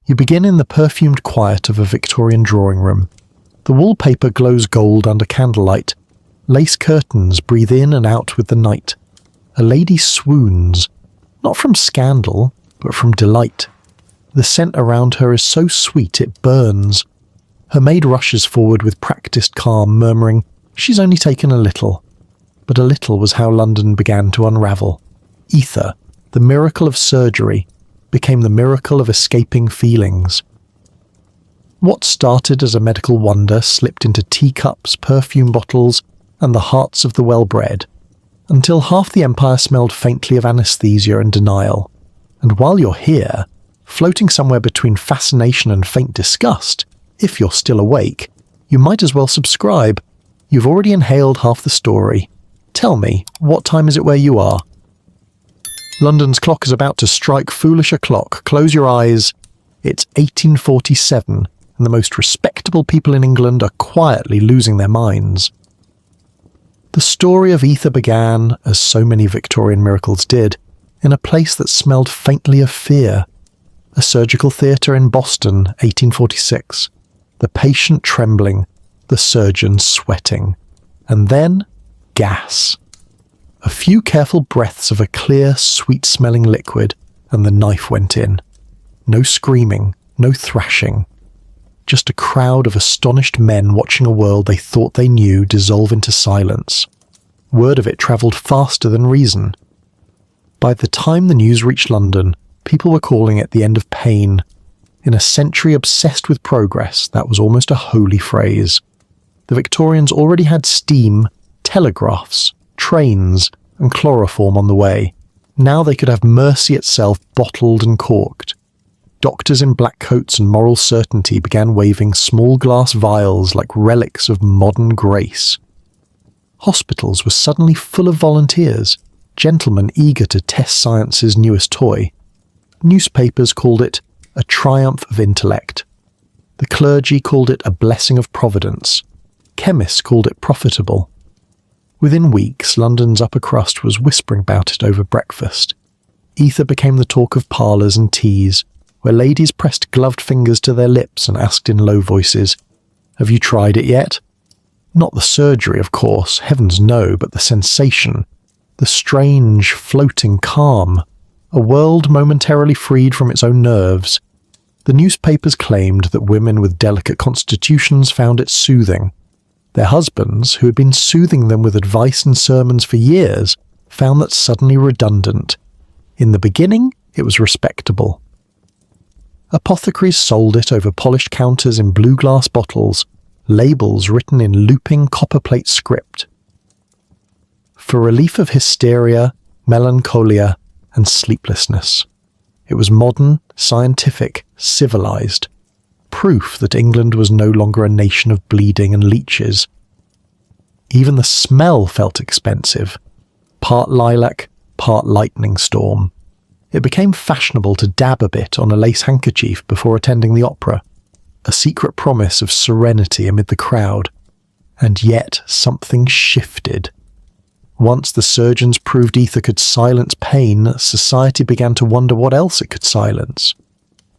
You begin in the perfumed quiet of a Victorian drawing room. The wallpaper glows gold under candlelight. Lace curtains breathe in and out with the night. A lady swoons, not from scandal, but from delight. The scent around her is so sweet it burns. Her maid rushes forward with practised calm, murmuring, "She's only taken a little." But a little was how London began to unravel. Ether, the miracle of surgery, became the miracle of escaping feelings. What started as a medical wonder slipped into teacups, perfume bottles, and the hearts of the well-bred, until half the empire smelled faintly of anaesthesia and denial. And while you're here, floating somewhere between fascination and faint disgust, if you're still awake, you might as well subscribe. You've already inhaled half the story. Tell me, what time is it where you are? London's clock is about to strike foolish o'clock. Close your eyes. It's 1847, and the most respectable people in England are quietly losing their minds. The story of ether began, as so many Victorian miracles did, in a place that smelled faintly of fear. A surgical theatre in Boston, 1846. The patient trembling, the surgeon sweating. And then, gas. A few careful breaths of a clear, sweet-smelling liquid, and the knife went in. No screaming, no thrashing. Just a crowd of astonished men watching a world they thought they knew dissolve into silence. Word of it travelled faster than reason. By the time the news reached London, people were calling it the end of pain. In a century obsessed with progress, that was almost a holy phrase. The Victorians already had steam, telegraphs, trains, and chloroform on the way. Now they could have mercy itself bottled and corked. Doctors in black coats and moral certainty began waving small glass vials like relics of modern grace. Hospitals were suddenly full of volunteers, gentlemen eager to test science's newest toy. Newspapers called it a triumph of intellect. The clergy called it a blessing of providence. Chemists called it profitable. Within weeks, London's upper crust was whispering about it over breakfast. Ether became the talk of parlours and teas, where ladies pressed gloved fingers to their lips and asked in low voices, "Have you tried it yet?" Not the surgery, of course, heavens no, but the sensation, the strange, floating calm, a world momentarily freed from its own nerves. The newspapers claimed that women with delicate constitutions found it soothing. Their husbands, who had been soothing them with advice and sermons for years, found that suddenly redundant. In the beginning, it was respectable. Apothecaries sold it over polished counters in blue glass bottles, labels written in looping copperplate script. For relief of hysteria, melancholia, and sleeplessness. It was modern, scientific, civilized. Proof that England was no longer a nation of bleeding and leeches. Even the smell felt expensive. Part lilac, part lightning storm. It became fashionable to dab a bit on a lace handkerchief before attending the opera, a secret promise of serenity amid the crowd. And yet something shifted. Once the surgeons proved ether could silence pain, society began to wonder what else it could silence.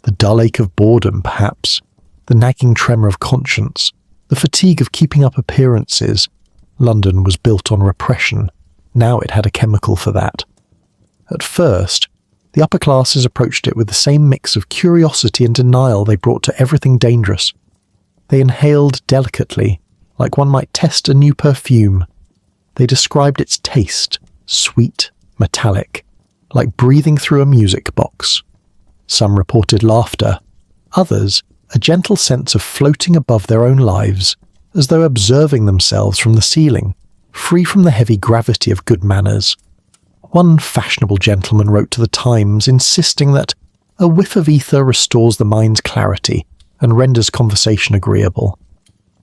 The dull ache of boredom, perhaps. The nagging tremor of conscience. The fatigue of keeping up appearances. London was built on repression. Now it had a chemical for that. At first, the upper classes approached it with the same mix of curiosity and denial they brought to everything dangerous. They inhaled delicately, like one might test a new perfume. They described its taste, sweet, metallic, like breathing through a music box. Some reported laughter, others a gentle sense of floating above their own lives, as though observing themselves from the ceiling, free from the heavy gravity of good manners. One fashionable gentleman wrote to the Times insisting that a whiff of ether restores the mind's clarity and renders conversation agreeable.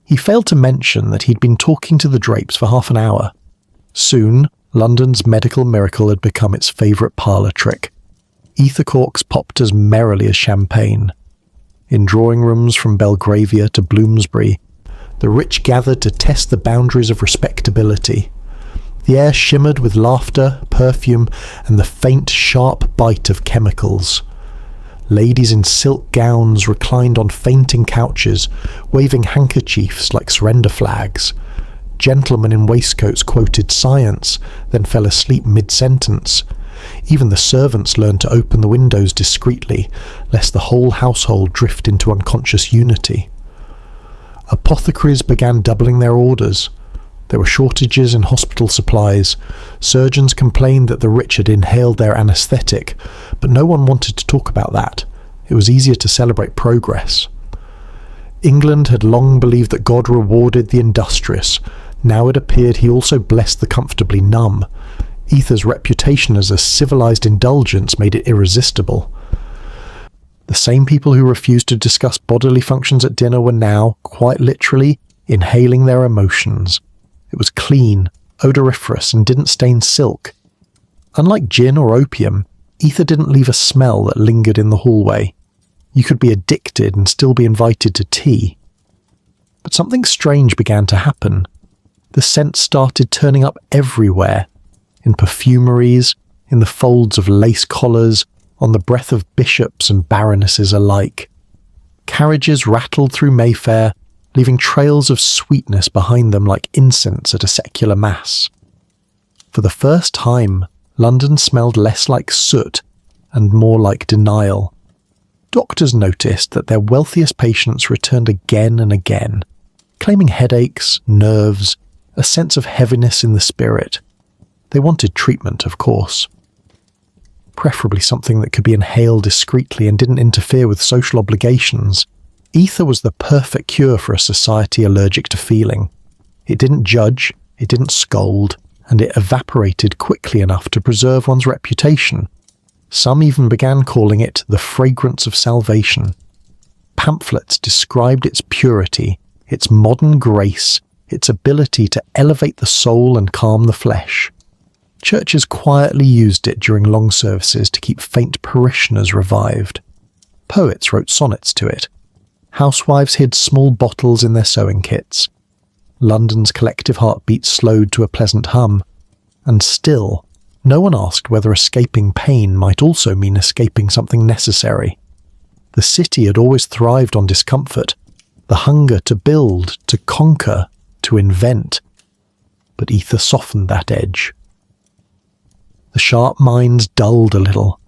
He failed to mention that he'd been talking to the drapes for half an hour. Soon, London's medical miracle had become its favourite parlour trick. Ether corks popped as merrily as champagne. In drawing rooms from Belgravia to Bloomsbury, the rich gathered to test the boundaries of respectability. The air shimmered with laughter, perfume, and the faint, sharp bite of chemicals. Ladies in silk gowns reclined on fainting couches, waving handkerchiefs like surrender flags. Gentlemen in waistcoats quoted science, then fell asleep mid-sentence. Even the servants learned to open the windows discreetly, lest the whole household drift into unconscious unity. Apothecaries began doubling their orders. There were shortages in hospital supplies. Surgeons complained that the rich had inhaled their anaesthetic, but no one wanted to talk about that. It was easier to celebrate progress. England had long believed that God rewarded the industrious. Now it appeared he also blessed the comfortably numb. Ether's reputation as a civilized indulgence made it irresistible. The same people who refused to discuss bodily functions at dinner were now, quite literally, inhaling their emotions. It was clean, odoriferous, and didn't stain silk. Unlike gin or opium, ether didn't leave a smell that lingered in the hallway. You could be addicted and still be invited to tea. But something strange began to happen. The scent started turning up everywhere, in perfumeries, in the folds of lace collars, on the breath of bishops and baronesses alike. Carriages rattled through Mayfair, leaving trails of sweetness behind them like incense at a secular mass. For the first time, London smelled less like soot and more like denial. Doctors noticed that their wealthiest patients returned again and again, claiming headaches, nerves, a sense of heaviness in the spirit. They wanted treatment, of course. Preferably something that could be inhaled discreetly and didn't interfere with social obligations. Ether was the perfect cure for a society allergic to feeling. It didn't judge, it didn't scold, and it evaporated quickly enough to preserve one's reputation. Some even began calling it the fragrance of salvation. Pamphlets described its purity, its modern grace, its ability to elevate the soul and calm the flesh. Churches quietly used it during long services to keep faint parishioners revived. Poets wrote sonnets to it. Housewives hid small bottles in their sewing kits. London's collective heartbeat slowed to a pleasant hum. And still, no one asked whether escaping pain might also mean escaping something necessary. The city had always thrived on discomfort, the hunger to build, to conquer, to invent. But ether softened that edge. The sharp minds dulled a little.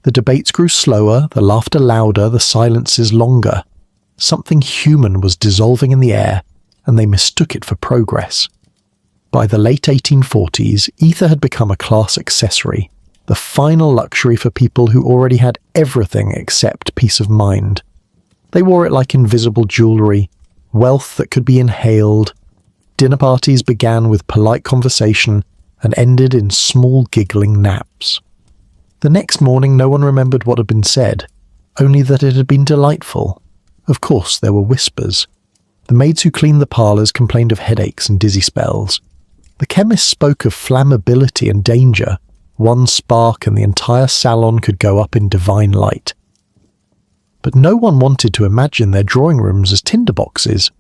The debates grew slower, the laughter louder, the silences longer. Something human was dissolving in the air, and they mistook it for progress. By the late 1840s, ether had become a class accessory, the final luxury for people who already had everything except peace of mind. They wore it like invisible jewellery, wealth that could be inhaled. Dinner parties began with polite conversation and ended in small giggling naps. The next morning no one remembered what had been said, only that it had been delightful. Of course there were whispers. The maids who cleaned the parlours complained of headaches and dizzy spells. The chemist spoke of flammability and danger. One spark and the entire salon could go up in divine light. But no one wanted to imagine their drawing rooms as tinderboxes.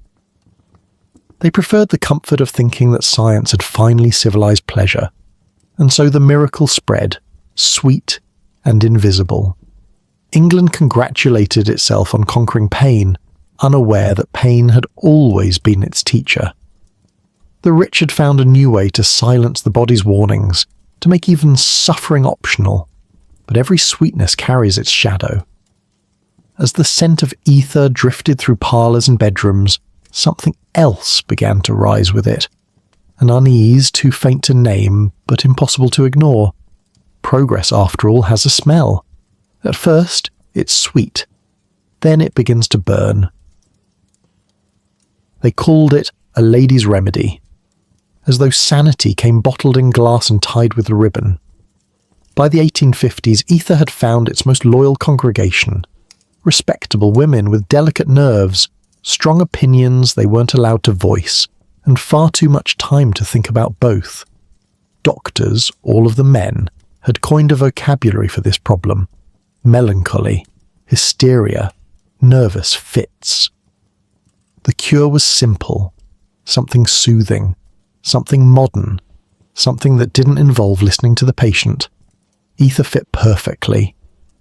They preferred the comfort of thinking that science had finally civilized pleasure, and so the miracle spread, sweet and invisible. England congratulated itself on conquering pain, unaware that pain had always been its teacher. The rich had found a new way to silence the body's warnings, to make even suffering optional, but every sweetness carries its shadow. As the scent of ether drifted through parlours and bedrooms, something else began to rise with it. An unease too faint to name, but impossible to ignore. Progress, after all, has a smell. At first, it's sweet. Then it begins to burn. They called it a lady's remedy, as though sanity came bottled in glass and tied with a ribbon. By the 1850s, ether had found its most loyal congregation. Respectable women with delicate nerves, strong opinions they weren't allowed to voice, and far too much time to think about both. Doctors, all of the men, had coined a vocabulary for this problem. Melancholy, hysteria, nervous fits. The cure was simple, something soothing, something modern, something that didn't involve listening to the patient. Ether fit perfectly.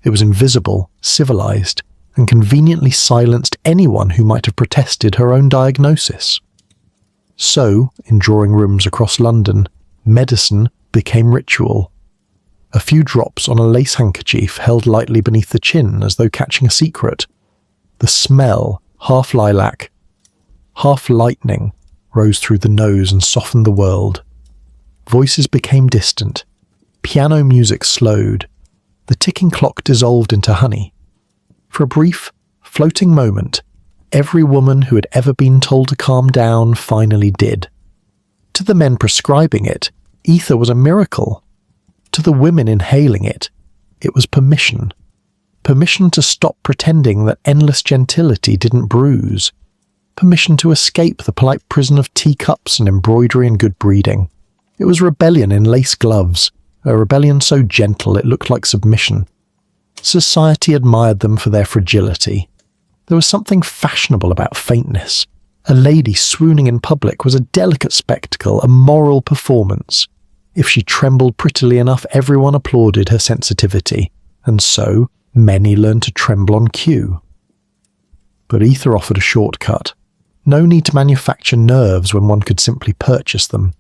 It was invisible, civilized, and conveniently silenced anyone who might have protested her own diagnosis. So, in drawing rooms across London, medicine became ritual. A few drops on a lace handkerchief held lightly beneath the chin as though catching a secret. The smell, half lilac, half lightning, rose through the nose and softened the world. Voices became distant. Piano music slowed. The ticking clock dissolved into honey. For a brief, floating moment, every woman who had ever been told to calm down finally did. To the men prescribing it, ether was a miracle. To the women inhaling it, it was permission. Permission to stop pretending that endless gentility didn't bruise. Permission to escape the polite prison of teacups and embroidery and good breeding. It was rebellion in lace gloves, a rebellion so gentle it looked like submission. Society admired them for their fragility. There was something fashionable about faintness. A lady swooning in public was a delicate spectacle, a moral performance. If she trembled prettily enough, everyone applauded her sensitivity, and so many learned to tremble on cue. But ether offered a shortcut. No need to manufacture nerves when one could simply purchase them.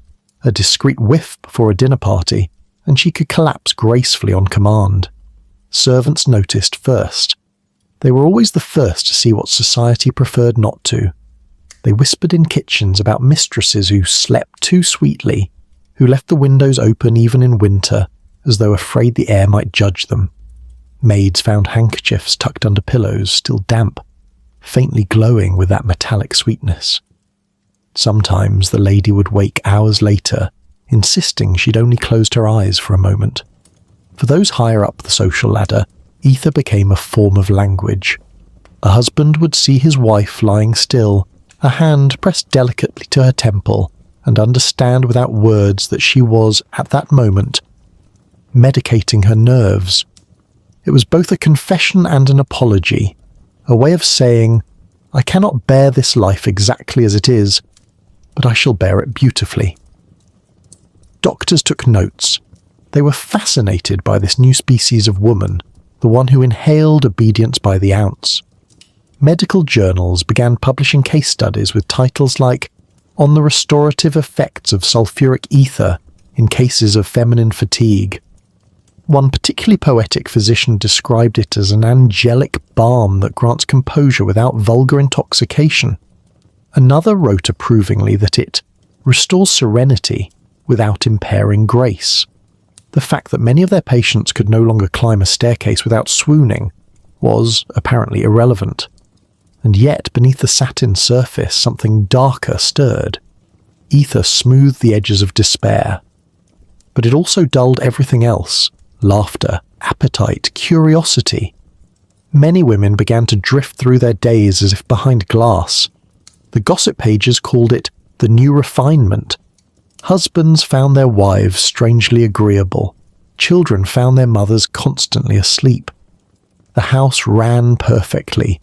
A discreet whiff before a dinner party, and she could collapse gracefully on command. Servants noticed first. They were always the first to see what society preferred not to. They whispered in kitchens about mistresses who slept too sweetly, who left the windows open even in winter, as though afraid the air might judge them. Maids found handkerchiefs tucked under pillows, still damp, faintly glowing with that metallic sweetness. Sometimes the lady would wake hours later, insisting she'd only closed her eyes for a moment. For those higher up the social ladder, ether became a form of language. A husband would see his wife lying still, a hand pressed delicately to her temple, and understand without words that she was, at that moment, medicating her nerves. It was both a confession and an apology, a way of saying, I cannot bear this life exactly as it is, but I shall bear it beautifully. Doctors took notes. They were fascinated by this new species of woman, the one who inhaled obedience by the ounce. Medical journals began publishing case studies with titles like On the Restorative Effects of Sulfuric Ether in Cases of Feminine Fatigue. One particularly poetic physician described it as an angelic balm that grants composure without vulgar intoxication. Another wrote approvingly that it restores serenity without impairing grace. The fact that many of their patients could no longer climb a staircase without swooning was apparently irrelevant. And yet, beneath the satin surface, something darker stirred. Ether smoothed the edges of despair. But it also dulled everything else: laughter, appetite, curiosity. Many women began to drift through their days as if behind glass. The gossip pages called it the new refinement. Husbands found their wives strangely agreeable. Children found their mothers constantly asleep. The house ran perfectly,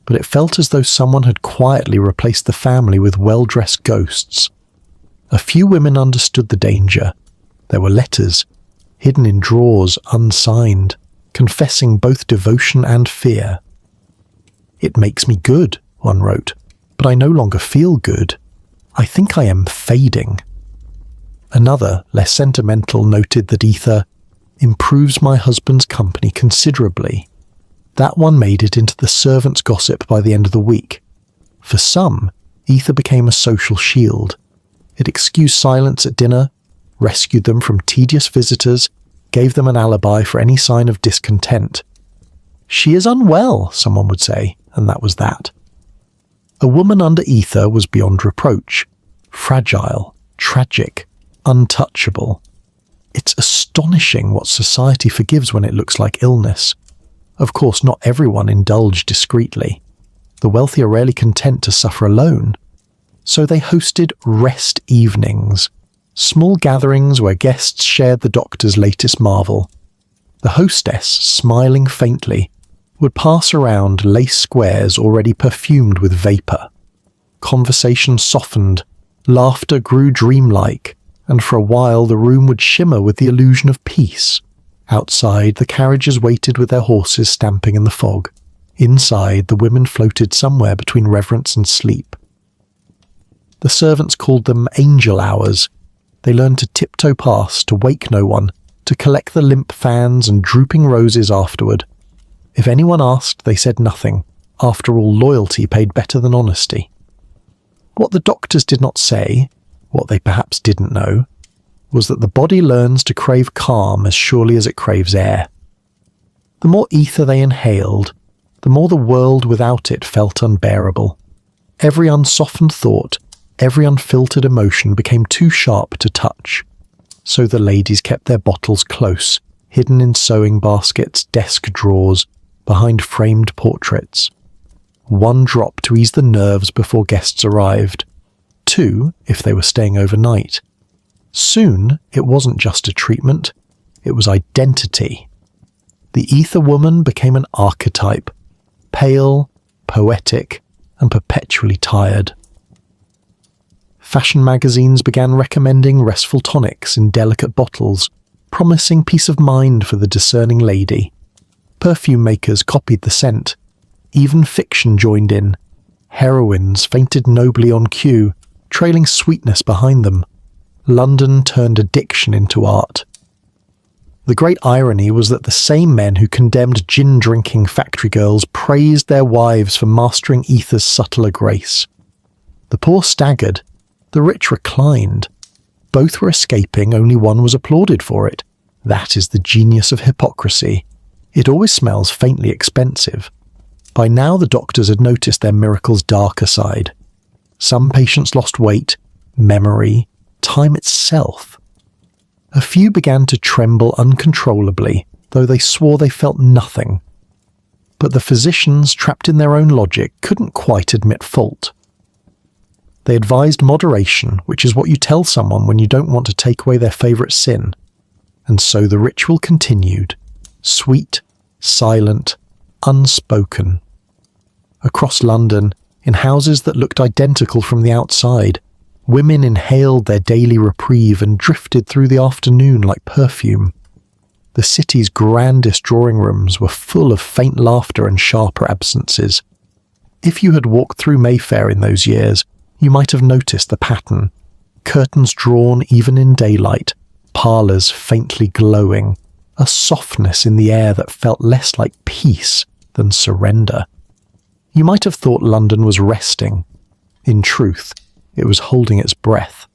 but it felt as though someone had quietly replaced the family with well-dressed ghosts. A few women understood the danger. There were letters, hidden in drawers, unsigned, confessing both devotion and fear. It makes me good, one wrote, but I no longer feel good. I think I am fading. Another, less sentimental, noted that ether improves my husband's company considerably. That one made it into the servants' gossip by the end of the week. For some, ether became a social shield. It excused silence at dinner, rescued them from tedious visitors, gave them an alibi for any sign of discontent. She is unwell, someone would say, and that was that. A woman under ether was beyond reproach. Fragile, tragic, untouchable. It's astonishing what society forgives when it looks like illness. Of course, not everyone indulged discreetly. The wealthy are rarely content to suffer alone. So they hosted rest evenings, small gatherings where guests shared the doctor's latest marvel. The hostess, smiling faintly, would pass around lace squares already perfumed with vapour. Conversation softened, laughter grew dreamlike, and for a while the room would shimmer with the illusion of peace. Outside, the carriages waited with their horses stamping in the fog. Inside, the women floated somewhere between reverence and sleep. The servants called them angel hours. They learned to tiptoe past, to wake no one, to collect the limp fans and drooping roses afterward. If anyone asked, they said nothing. After all, loyalty paid better than honesty. What the doctors did not say, what they perhaps didn't know, was that the body learns to crave calm as surely as it craves air. The more ether they inhaled, the more the world without it felt unbearable. Every unsoftened thought, every unfiltered emotion became too sharp to touch. So the ladies kept their bottles close, hidden in sewing baskets, desk drawers, behind framed portraits. 1 drop to ease the nerves before guests arrived. 2, if they were staying overnight. Soon, it wasn't just a treatment, it was identity. The ether woman became an archetype, pale, poetic, and perpetually tired. Fashion magazines began recommending restful tonics in delicate bottles, promising peace of mind for the discerning lady. Perfume makers copied the scent. Even fiction joined in. Heroines fainted nobly on cue, trailing sweetness behind them. London turned addiction into art. The great irony was that the same men who condemned gin-drinking factory girls praised their wives for mastering ether's subtler grace. The poor staggered, the rich reclined. Both were escaping, only one was applauded for it. That is the genius of hypocrisy. It always smells faintly expensive. By now the doctors had noticed their miracle's darker side. Some patients lost weight, memory, time itself. A few began to tremble uncontrollably, though they swore they felt nothing. But the physicians, trapped in their own logic, couldn't quite admit fault. They advised moderation, which is what you tell someone when you don't want to take away their favourite sin. And so the ritual continued, sweet, silent, unspoken. Across London, in houses that looked identical from the outside, women inhaled their daily reprieve and drifted through the afternoon like perfume. The city's grandest drawing rooms were full of faint laughter and sharper absences. If you had walked through Mayfair in those years, you might have noticed the pattern. Curtains drawn even in daylight, parlors faintly glowing, a softness in the air that felt less like peace than surrender. You might have thought London was resting. In truth, it was holding its breath.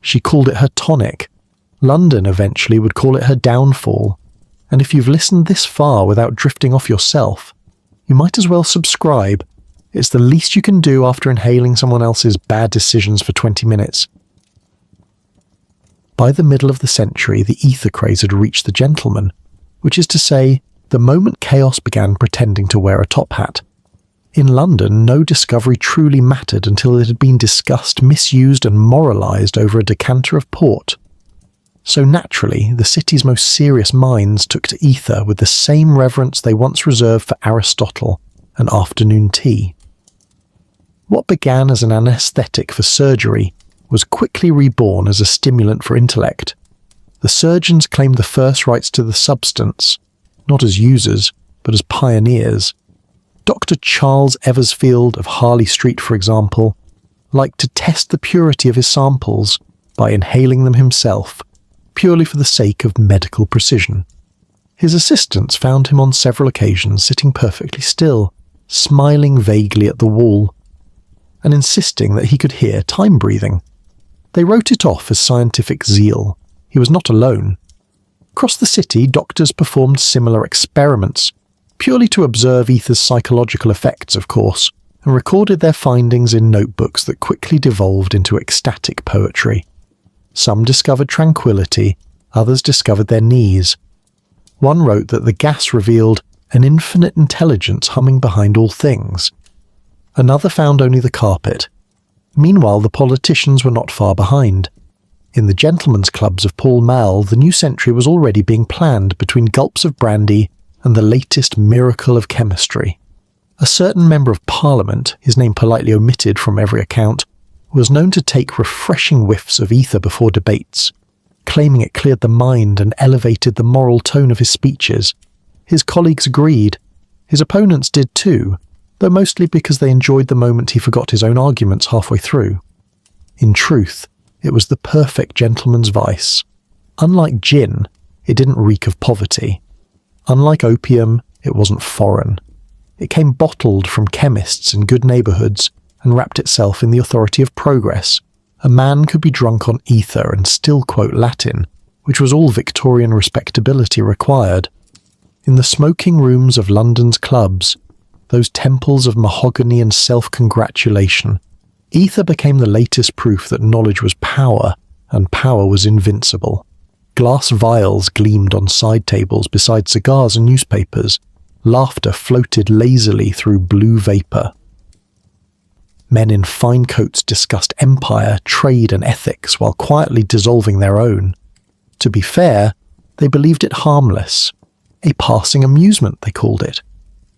She called it her tonic. London eventually would call it her downfall. And if you've listened this far without drifting off yourself, you might as well subscribe. It's the least you can do after inhaling someone else's bad decisions for 20 minutes. By the middle of the century, the ether craze had reached the gentleman, which is to say, the moment chaos began pretending to wear a top hat. In London, no discovery truly mattered until it had been discussed, misused and moralised over a decanter of port. So naturally, the city's most serious minds took to ether with the same reverence they once reserved for Aristotle and afternoon tea. What began as an anaesthetic for surgery was quickly reborn as a stimulant for intellect. The surgeons claimed the first rights to the substance, not as users, but as pioneers. Dr. Charles Eversfield of Harley Street, for example, liked to test the purity of his samples by inhaling them himself, purely for the sake of medical precision. His assistants found him on several occasions sitting perfectly still, smiling vaguely at the wall, and insisting that he could hear time breathing. They wrote it off as scientific zeal. He was not alone. Across the city, doctors performed similar experiments, purely to observe ether's psychological effects, of course, and recorded their findings in notebooks that quickly devolved into ecstatic poetry. Some discovered tranquility, others discovered their knees. One wrote that the gas revealed an infinite intelligence humming behind all things. Another found only the carpet. Meanwhile, the politicians were not far behind. In the gentlemen's clubs of Pall Mall, the new century was already being planned between gulps of brandy and the latest miracle of chemistry. A certain member of Parliament, his name politely omitted from every account, was known to take refreshing whiffs of ether before debates. claiming it cleared the mind and elevated the moral tone of his speeches. His colleagues agreed. His opponents did too, though mostly because they enjoyed the moment he forgot his own arguments halfway through. In truth, it was the perfect gentleman's vice. Unlike gin, it didn't reek of poverty. Unlike opium, it wasn't foreign. It came bottled from chemists in good neighbourhoods and wrapped itself in the authority of progress. A man could be drunk on ether and still quote Latin, which was all Victorian respectability required. In the smoking rooms of London's clubs, those temples of mahogany and self-congratulation, ether became the latest proof that knowledge was power, and power was invincible. Glass vials gleamed on side tables beside cigars and newspapers. Laughter floated lazily through blue vapour. Men in fine coats discussed empire, trade and ethics while quietly dissolving their own. To be fair, they believed it harmless. A passing amusement, they called it.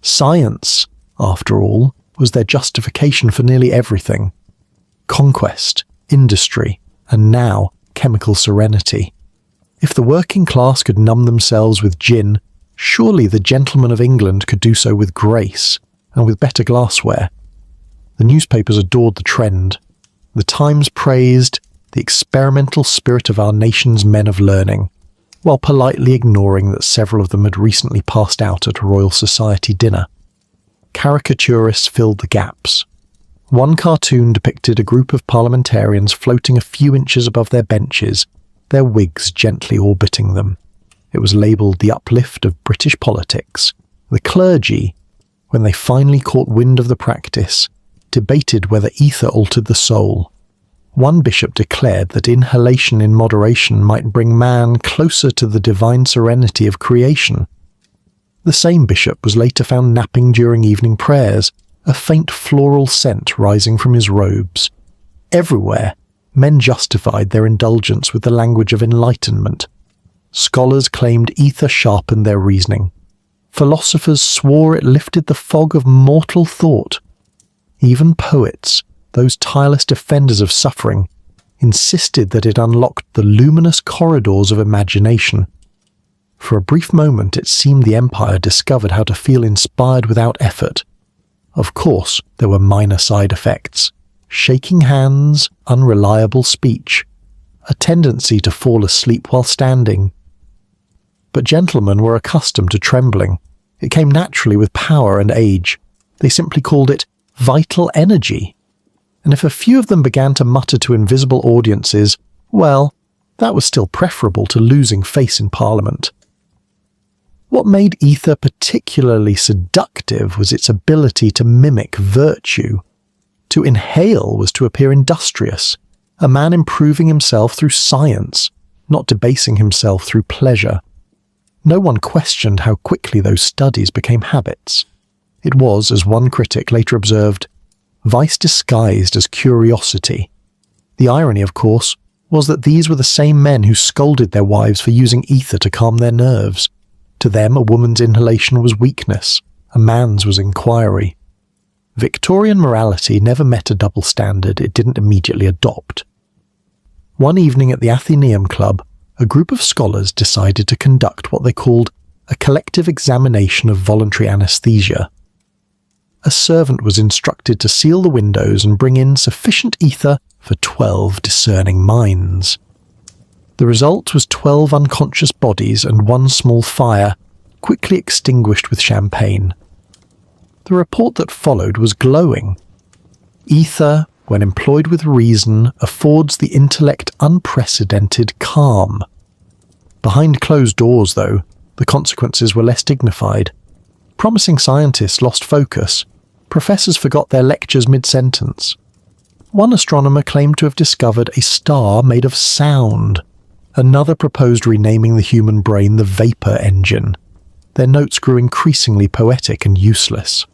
Science, after all, was their justification for nearly everything. Conquest, industry, and now chemical serenity. If the working class could numb themselves with gin, surely the gentlemen of England could do so with grace, and with better glassware. The newspapers adored the trend. The Times praised the experimental spirit of our nation's men of learning, while politely ignoring that several of them had recently passed out at a Royal Society dinner. Caricaturists filled the gaps. One cartoon depicted a group of parliamentarians floating a few inches above their benches, their wigs gently orbiting them. It was labelled the uplift of British politics. The clergy, when they finally caught wind of the practice, debated whether ether altered the soul. One bishop declared that inhalation in moderation might bring man closer to the divine serenity of creation. The same bishop was later found napping during evening prayers, a faint floral scent rising from his robes. Everywhere, men justified their indulgence with the language of enlightenment. Scholars claimed ether sharpened their reasoning. Philosophers swore it lifted the fog of mortal thought. Even poets, those tireless defenders of suffering, insisted that it unlocked the luminous corridors of imagination. For a brief moment it seemed the Empire discovered how to feel inspired without effort. Of course, there were minor side effects. Shaking hands, unreliable speech, a tendency to fall asleep while standing. But gentlemen were accustomed to trembling. It came naturally with power and age. They simply called it vital energy. And if a few of them began to mutter to invisible audiences, well, that was still preferable to losing face in Parliament. What made ether particularly seductive was its ability to mimic virtue. To inhale was to appear industrious, a man improving himself through science, not debasing himself through pleasure. No one questioned how quickly those studies became habits. It was, as one critic later observed, vice disguised as curiosity. The irony, of course, was that these were the same men who scolded their wives for using ether to calm their nerves. To them, a woman's inhalation was weakness, a man's was inquiry. Victorian morality never met a double standard it didn't immediately adopt. One evening at the Athenaeum Club, a group of scholars decided to conduct what they called a collective examination of voluntary anaesthesia. A servant was instructed to seal the windows and bring in sufficient ether for 12 discerning minds. The result was 12 unconscious bodies and one small fire, quickly extinguished with champagne. The report that followed was glowing. Ether, when employed with reason, affords the intellect unprecedented calm. Behind closed doors, though, the consequences were less dignified. Promising scientists lost focus. Professors forgot their lectures mid-sentence. One astronomer claimed to have discovered a star made of sound. Another proposed renaming the human brain the vapor engine. Their notes grew increasingly poetic and useless.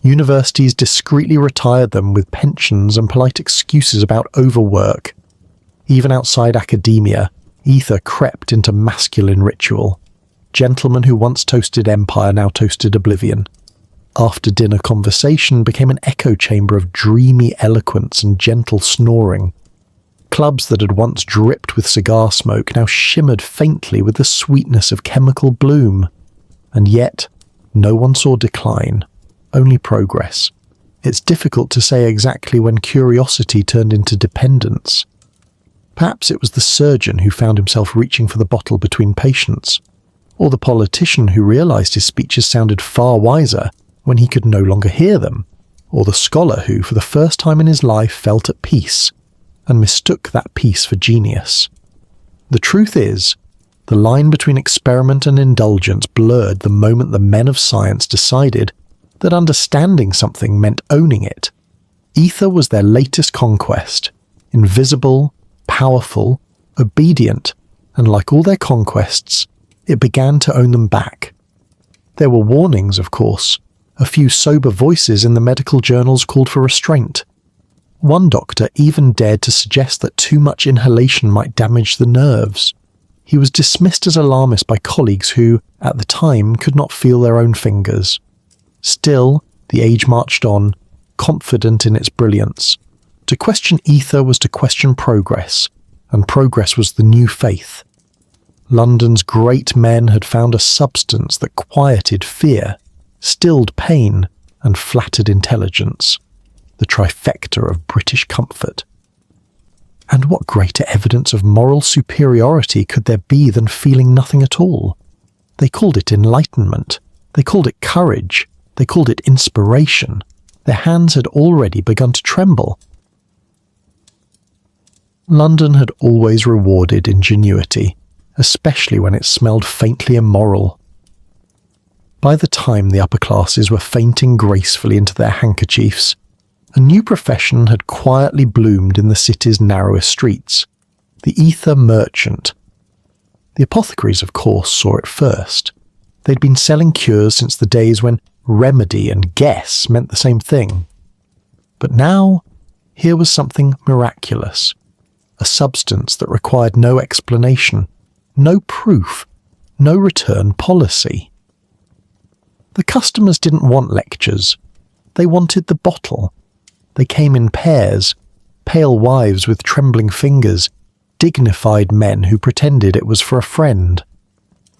Universities discreetly retired them with pensions and polite excuses about overwork. Even outside academia, ether crept into masculine ritual. Gentlemen who once toasted empire now toasted oblivion. After-dinner conversation became an echo chamber of dreamy eloquence and gentle snoring. Clubs that had once dripped with cigar smoke now shimmered faintly with the sweetness of chemical bloom. And yet, no one saw decline, only progress. It's difficult to say exactly when curiosity turned into dependence. Perhaps it was the surgeon who found himself reaching for the bottle between patients, or the politician who realized his speeches sounded far wiser when he could no longer hear them, or the scholar who, for the first time in his life, felt at peace and mistook that peace for genius. The truth is, the line between experiment and indulgence blurred the moment the men of science decided that understanding something meant owning it. Ether was their latest conquest, invisible, powerful, obedient, and like all their conquests, it began to own them back. There were warnings, of course. A few sober voices in the medical journals called for restraint. One doctor even dared to suggest that too much inhalation might damage the nerves. He was dismissed as alarmist by colleagues who, at the time, could not feel their own fingers. Still, the age marched on, confident in its brilliance. To question ether was to question progress, and progress was the new faith. London's great men had found a substance that quieted fear, stilled pain, and flattered intelligence. The trifecta of British comfort. And what greater evidence of moral superiority could there be than feeling nothing at all? They called it enlightenment. They called it courage. They called it inspiration. Their hands had already begun to tremble. London had always rewarded ingenuity, especially when it smelled faintly immoral. By the time the upper classes were fainting gracefully into their handkerchiefs, a new profession had quietly bloomed in the city's narrowest streets, the ether merchant. The apothecaries, of course, saw it first. They'd been selling cures since the days when remedy and guess meant the same thing. But now, here was something miraculous, a substance that required no explanation, no proof, no return policy. The customers didn't want lectures. They wanted the bottle. They came in pairs, pale wives with trembling fingers, dignified men who pretended it was for a friend.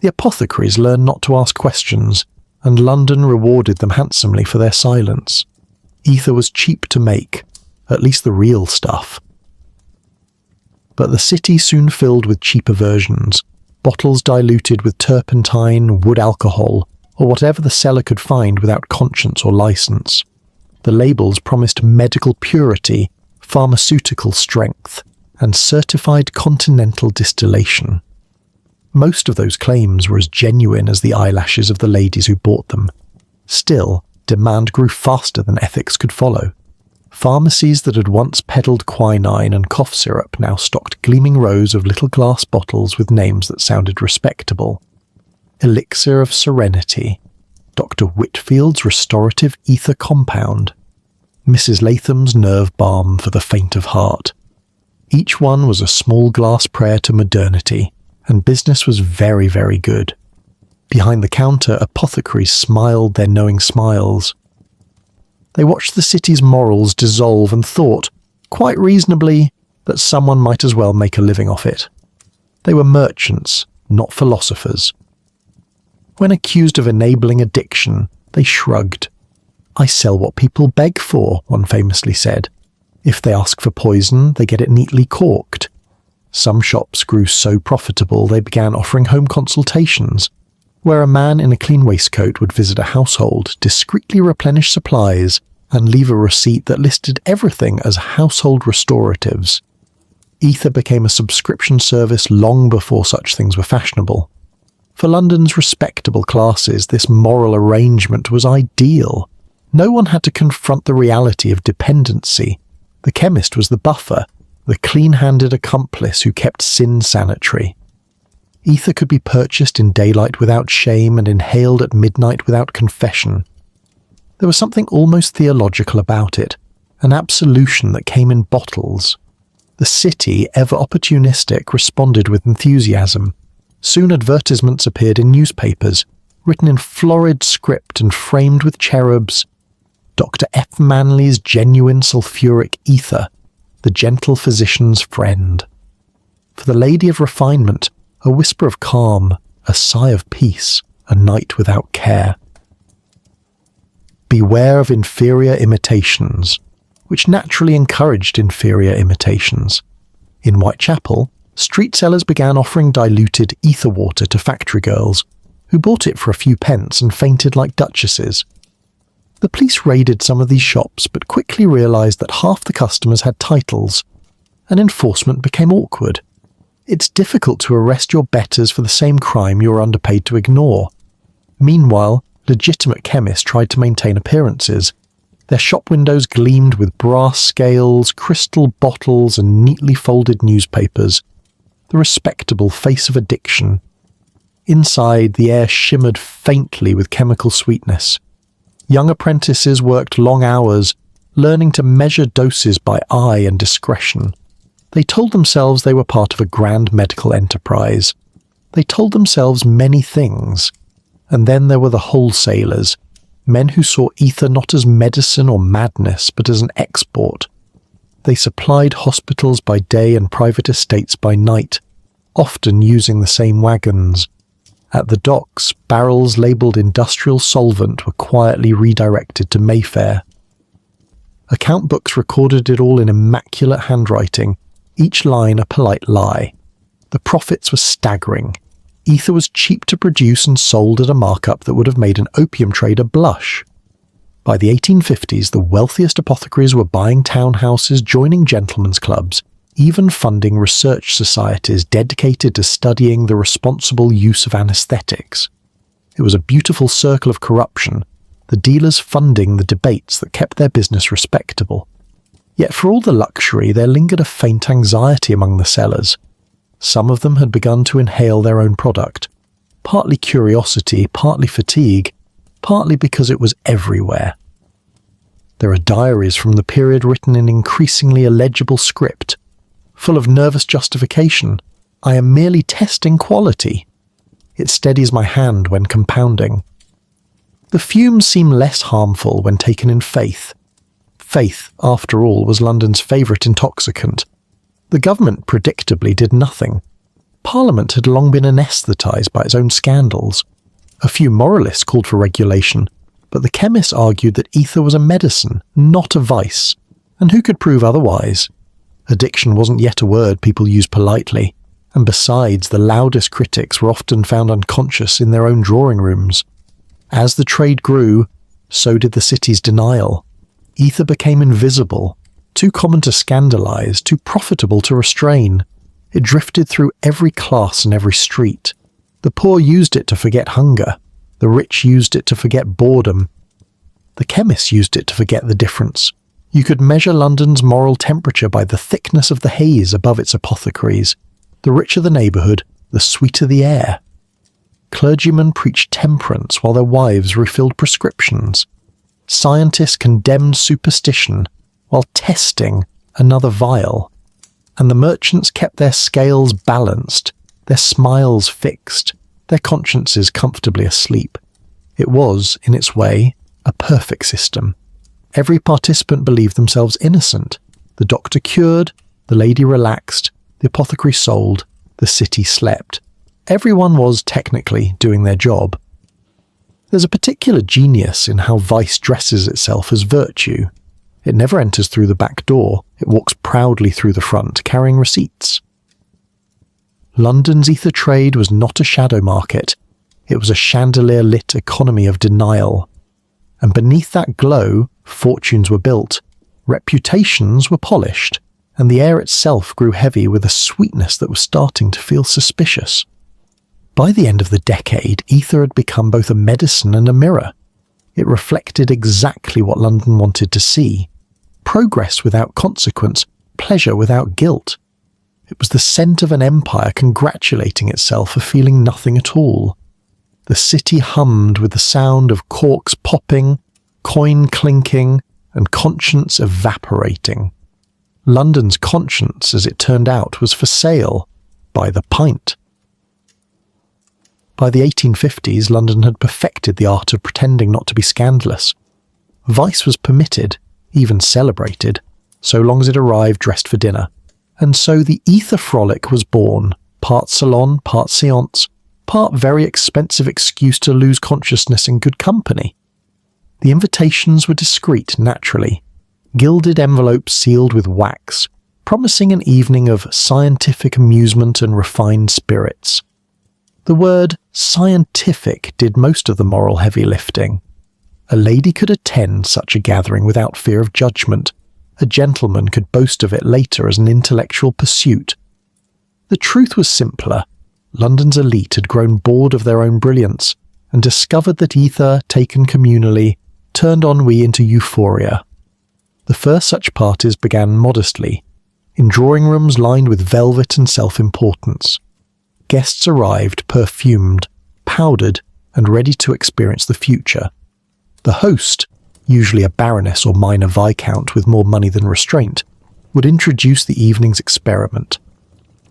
The apothecaries learned not to ask questions, and London rewarded them handsomely for their silence. Ether was cheap to make, at least the real stuff. But the city soon filled with cheaper versions, bottles diluted with turpentine, wood alcohol, or whatever the seller could find without conscience or license. The labels promised medical purity, pharmaceutical strength, and certified continental distillation. Most of those claims were as genuine as the eyelashes of the ladies who bought them. Still, demand grew faster than ethics could follow. Pharmacies that had once peddled quinine and cough syrup now stocked gleaming rows of little glass bottles with names that sounded respectable. Elixir of Serenity, Dr. Whitfield's Restorative Ether Compound, Mrs. Latham's Nerve Balm for the Faint of Heart. Each one was a small glass prayer to modernity, and business was very, very good. Behind the counter, apothecaries smiled their knowing smiles. They watched the city's morals dissolve and thought, quite reasonably, that someone might as well make a living off it. They were merchants, not philosophers. When accused of enabling addiction, they shrugged. "I sell what people beg for," one famously said. If they ask for poison, they get it neatly corked. Some shops grew so profitable they began offering home consultations, where a man in a clean waistcoat would visit a household, discreetly replenish supplies, and leave a receipt that listed everything as household restoratives. Ether became a subscription service long before such things were fashionable. For London's respectable classes, this moral arrangement was ideal. No one had to confront the reality of dependency. The chemist was the buffer, the clean-handed accomplice who kept sin sanitary. Ether could be purchased in daylight without shame and inhaled at midnight without confession. There was something almost theological about it, an absolution that came in bottles. The city, ever opportunistic, responded with enthusiasm. Soon advertisements appeared in newspapers, written in florid script and framed with cherubs. Dr. F. Manley's genuine sulphuric ether, the gentle physician's friend. For the lady of refinement, a whisper of calm, a sigh of peace, a night without care. Beware of inferior imitations, which naturally encouraged inferior imitations. In Whitechapel, street sellers began offering diluted ether water to factory girls, who bought it for a few pence and fainted like duchesses. The police raided some of these shops but quickly realised that half the customers had titles, and enforcement became awkward. It's difficult to arrest your betters for the same crime you're underpaid to ignore. Meanwhile, legitimate chemists tried to maintain appearances. Their shop windows gleamed with brass scales, crystal bottles, and neatly folded newspapers. The respectable face of addiction. Inside, the air shimmered faintly with chemical sweetness. Young apprentices worked long hours, learning to measure doses by eye and discretion. They told themselves they were part of a grand medical enterprise. They told themselves many things. And then there were the wholesalers, men who saw ether not as medicine or madness, but as an export. They supplied hospitals by day and private estates by night, often using the same wagons. At the docks, barrels labelled industrial solvent were quietly redirected to Mayfair. Account books recorded it all in immaculate handwriting, each line a polite lie. The profits were staggering. Ether was cheap to produce and sold at a markup that would have made an opium trader blush. By the 1850s, the wealthiest apothecaries were buying townhouses, joining gentlemen's clubs, even funding research societies dedicated to studying the responsible use of anaesthetics. It was a beautiful circle of corruption, the dealers funding the debates that kept their business respectable. Yet for all the luxury, there lingered a faint anxiety among the sellers. Some of them had begun to inhale their own product, partly curiosity, partly fatigue, partly because it was everywhere. There are diaries from the period written in increasingly illegible script, full of nervous justification. I am merely testing quality. It steadies my hand when compounding. The fumes seem less harmful when taken in faith. Faith, after all, was London's favourite intoxicant. The government predictably did nothing. Parliament had long been anaesthetised by its own scandals. A few moralists called for regulation, but the chemists argued that ether was a medicine, not a vice, and who could prove otherwise? Addiction wasn't yet a word people used politely, and besides, the loudest critics were often found unconscious in their own drawing rooms. As the trade grew, so did the city's denial. Ether became invisible, too common to scandalise, too profitable to restrain. It drifted through every class and every street. The poor used it to forget hunger. The rich used it to forget boredom. The chemists used it to forget the difference. You could measure London's moral temperature by the thickness of the haze above its apothecaries. The richer the neighbourhood, the sweeter the air. Clergymen preached temperance while their wives refilled prescriptions. Scientists condemned superstition while testing another vial. And the merchants kept their scales balanced, their smiles fixed, their consciences comfortably asleep. It was, in its way, a perfect system. Every participant believed themselves innocent. The doctor cured, the lady relaxed, the apothecary sold, the city slept. Everyone was, technically, doing their job. There's a particular genius in how vice dresses itself as virtue. It never enters through the back door, it walks proudly through the front, carrying receipts. London's ether trade was not a shadow market, it was a chandelier-lit economy of denial. And beneath that glow, fortunes were built, reputations were polished, and the air itself grew heavy with a sweetness that was starting to feel suspicious. By the end of the decade, ether had become both a medicine and a mirror. It reflected exactly what London wanted to see. Progress without consequence, pleasure without guilt. It was the scent of an empire congratulating itself for feeling nothing at all. The city hummed with the sound of corks popping, coin clinking, and conscience evaporating. London's conscience, as it turned out, was for sale, by the pint. By the 1850s, London had perfected the art of pretending not to be scandalous. Vice was permitted, even celebrated, so long as it arrived dressed for dinner. And so the ether frolic was born, part salon, part séance, part very expensive excuse to lose consciousness in good company. The invitations were discreet, naturally, gilded envelopes sealed with wax, promising an evening of scientific amusement and refined spirits. The word scientific did most of the moral heavy lifting. A lady could attend such a gathering without fear of judgment. A gentleman could boast of it later as an intellectual pursuit. The truth was simpler. London's elite had grown bored of their own brilliance and discovered that ether, taken communally, turned ennui into euphoria. The first such parties began modestly, in drawing rooms lined with velvet and self-importance. Guests arrived perfumed, powdered, and ready to experience the future. The host, usually a baroness or minor viscount with more money than restraint, would introduce the evening's experiment.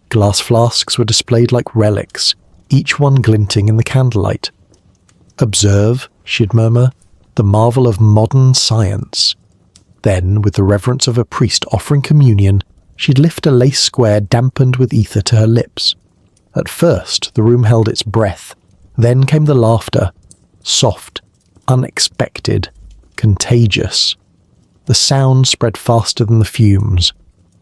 Glass flasks were displayed like relics, each one glinting in the candlelight. "Observe," she'd murmur, "the marvel of modern science." Then, with the reverence of a priest offering communion, she'd lift a lace square dampened with ether to her lips. At first, the room held its breath. Then came the laughter, soft, unexpected, contagious. The sound spread faster than the fumes.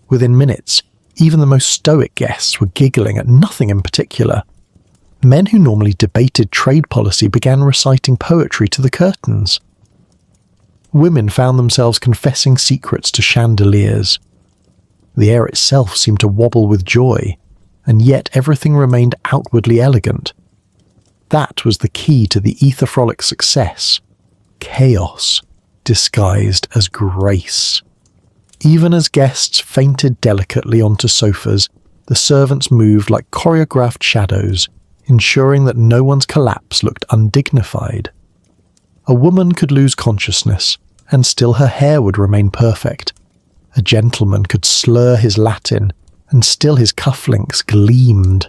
Within minutes, even the most stoic guests were giggling at nothing in particular. Men who normally debated trade policy began reciting poetry to the curtains. Women found themselves confessing secrets to chandeliers. The air itself seemed to wobble with joy, and yet everything remained outwardly elegant. That was the key to the ether frolic's success. Chaos, disguised as grace. Even as guests fainted delicately onto sofas, the servants moved like choreographed shadows, ensuring that no one's collapse looked undignified. A woman could lose consciousness, and still her hair would remain perfect. A gentleman could slur his Latin, and still his cufflinks gleamed.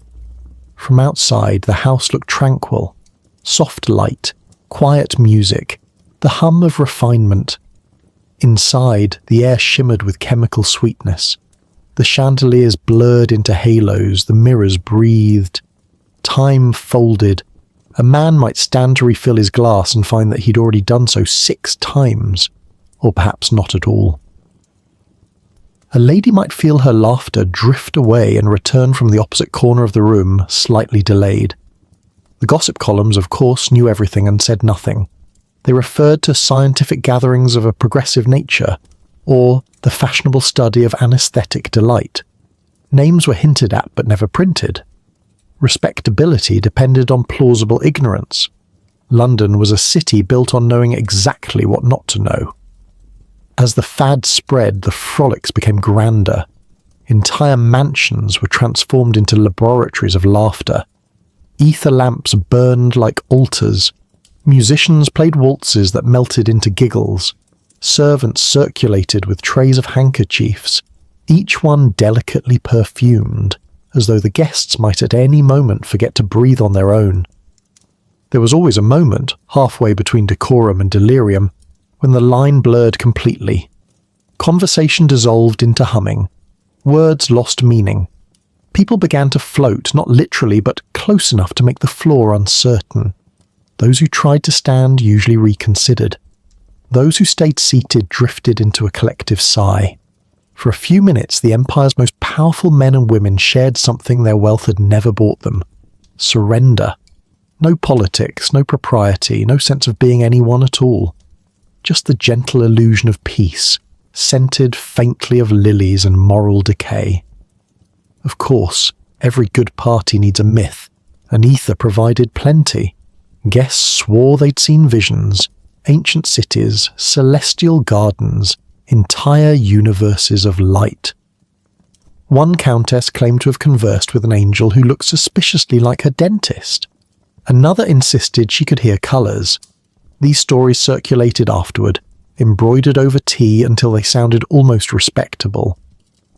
From outside, the house looked tranquil. Soft light, quiet music, the hum of refinement. Inside, the air shimmered with chemical sweetness. The chandeliers blurred into halos, the mirrors breathed. Time folded. A man might stand to refill his glass and find that he'd already done so 6 times, or perhaps not at all. A lady might feel her laughter drift away and return from the opposite corner of the room, slightly delayed. The gossip columns, of course, knew everything and said nothing. They referred to scientific gatherings of a progressive nature, or the fashionable study of anesthetic delight. Names were hinted at but never printed. Respectability depended on plausible ignorance. London was a city built on knowing exactly what not to know. As the fad spread, the frolics became grander. Entire mansions were transformed into laboratories of laughter. Ether lamps burned like altars. Musicians played waltzes that melted into giggles. Servants circulated with trays of handkerchiefs, each one delicately perfumed, as though the guests might at any moment forget to breathe on their own. There was always a moment, halfway between decorum and delirium, when the line blurred completely. Conversation dissolved into humming. Words lost meaning. People began to float, not literally, but close enough to make the floor uncertain. Those who tried to stand usually reconsidered. Those who stayed seated drifted into a collective sigh. For a few minutes, the empire's most powerful men and women shared something their wealth had never bought them. Surrender. No politics, no propriety, no sense of being anyone at all. Just the gentle illusion of peace, scented faintly of lilies and moral decay. Of course, every good party needs a myth, and ether provided plenty. Guests swore they'd seen visions, ancient cities, celestial gardens, entire universes of light. One countess claimed to have conversed with an angel who looked suspiciously like her dentist. Another insisted she could hear colours. These stories circulated afterward, embroidered over tea until they sounded almost respectable.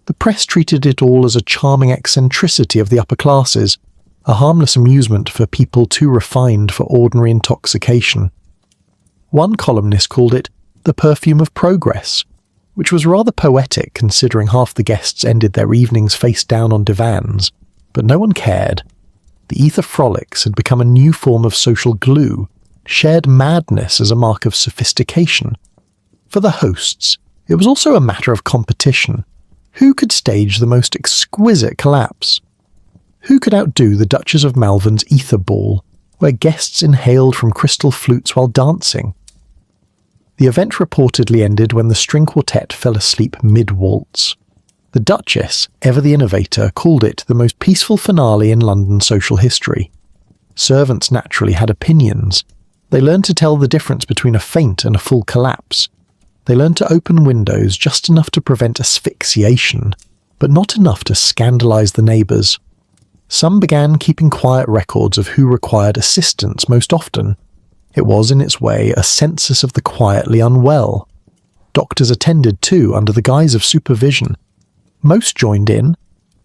The press treated it all as a charming eccentricity of the upper classes, a harmless amusement for people too refined for ordinary intoxication. One columnist called it the perfume of progress. which was rather poetic considering half the guests ended their evenings face down on divans, but no one cared. The ether frolics had become a new form of social glue, shared madness as a mark of sophistication. For the hosts, it was also a matter of competition. Who could stage the most exquisite collapse? Who could outdo the Duchess of Malvern's ether ball, where guests inhaled from crystal flutes while dancing? The event reportedly ended when the string quartet fell asleep mid-waltz. The Duchess, ever the innovator, called it the most peaceful finale in London social history. Servants naturally had opinions. They learned to tell the difference between a faint and a full collapse. They learned to open windows just enough to prevent asphyxiation, but not enough to scandalise the neighbours. Some began keeping quiet records of who required assistance most often. It was, in its way, a census of the quietly unwell. Doctors attended too, under the guise of supervision. Most joined in.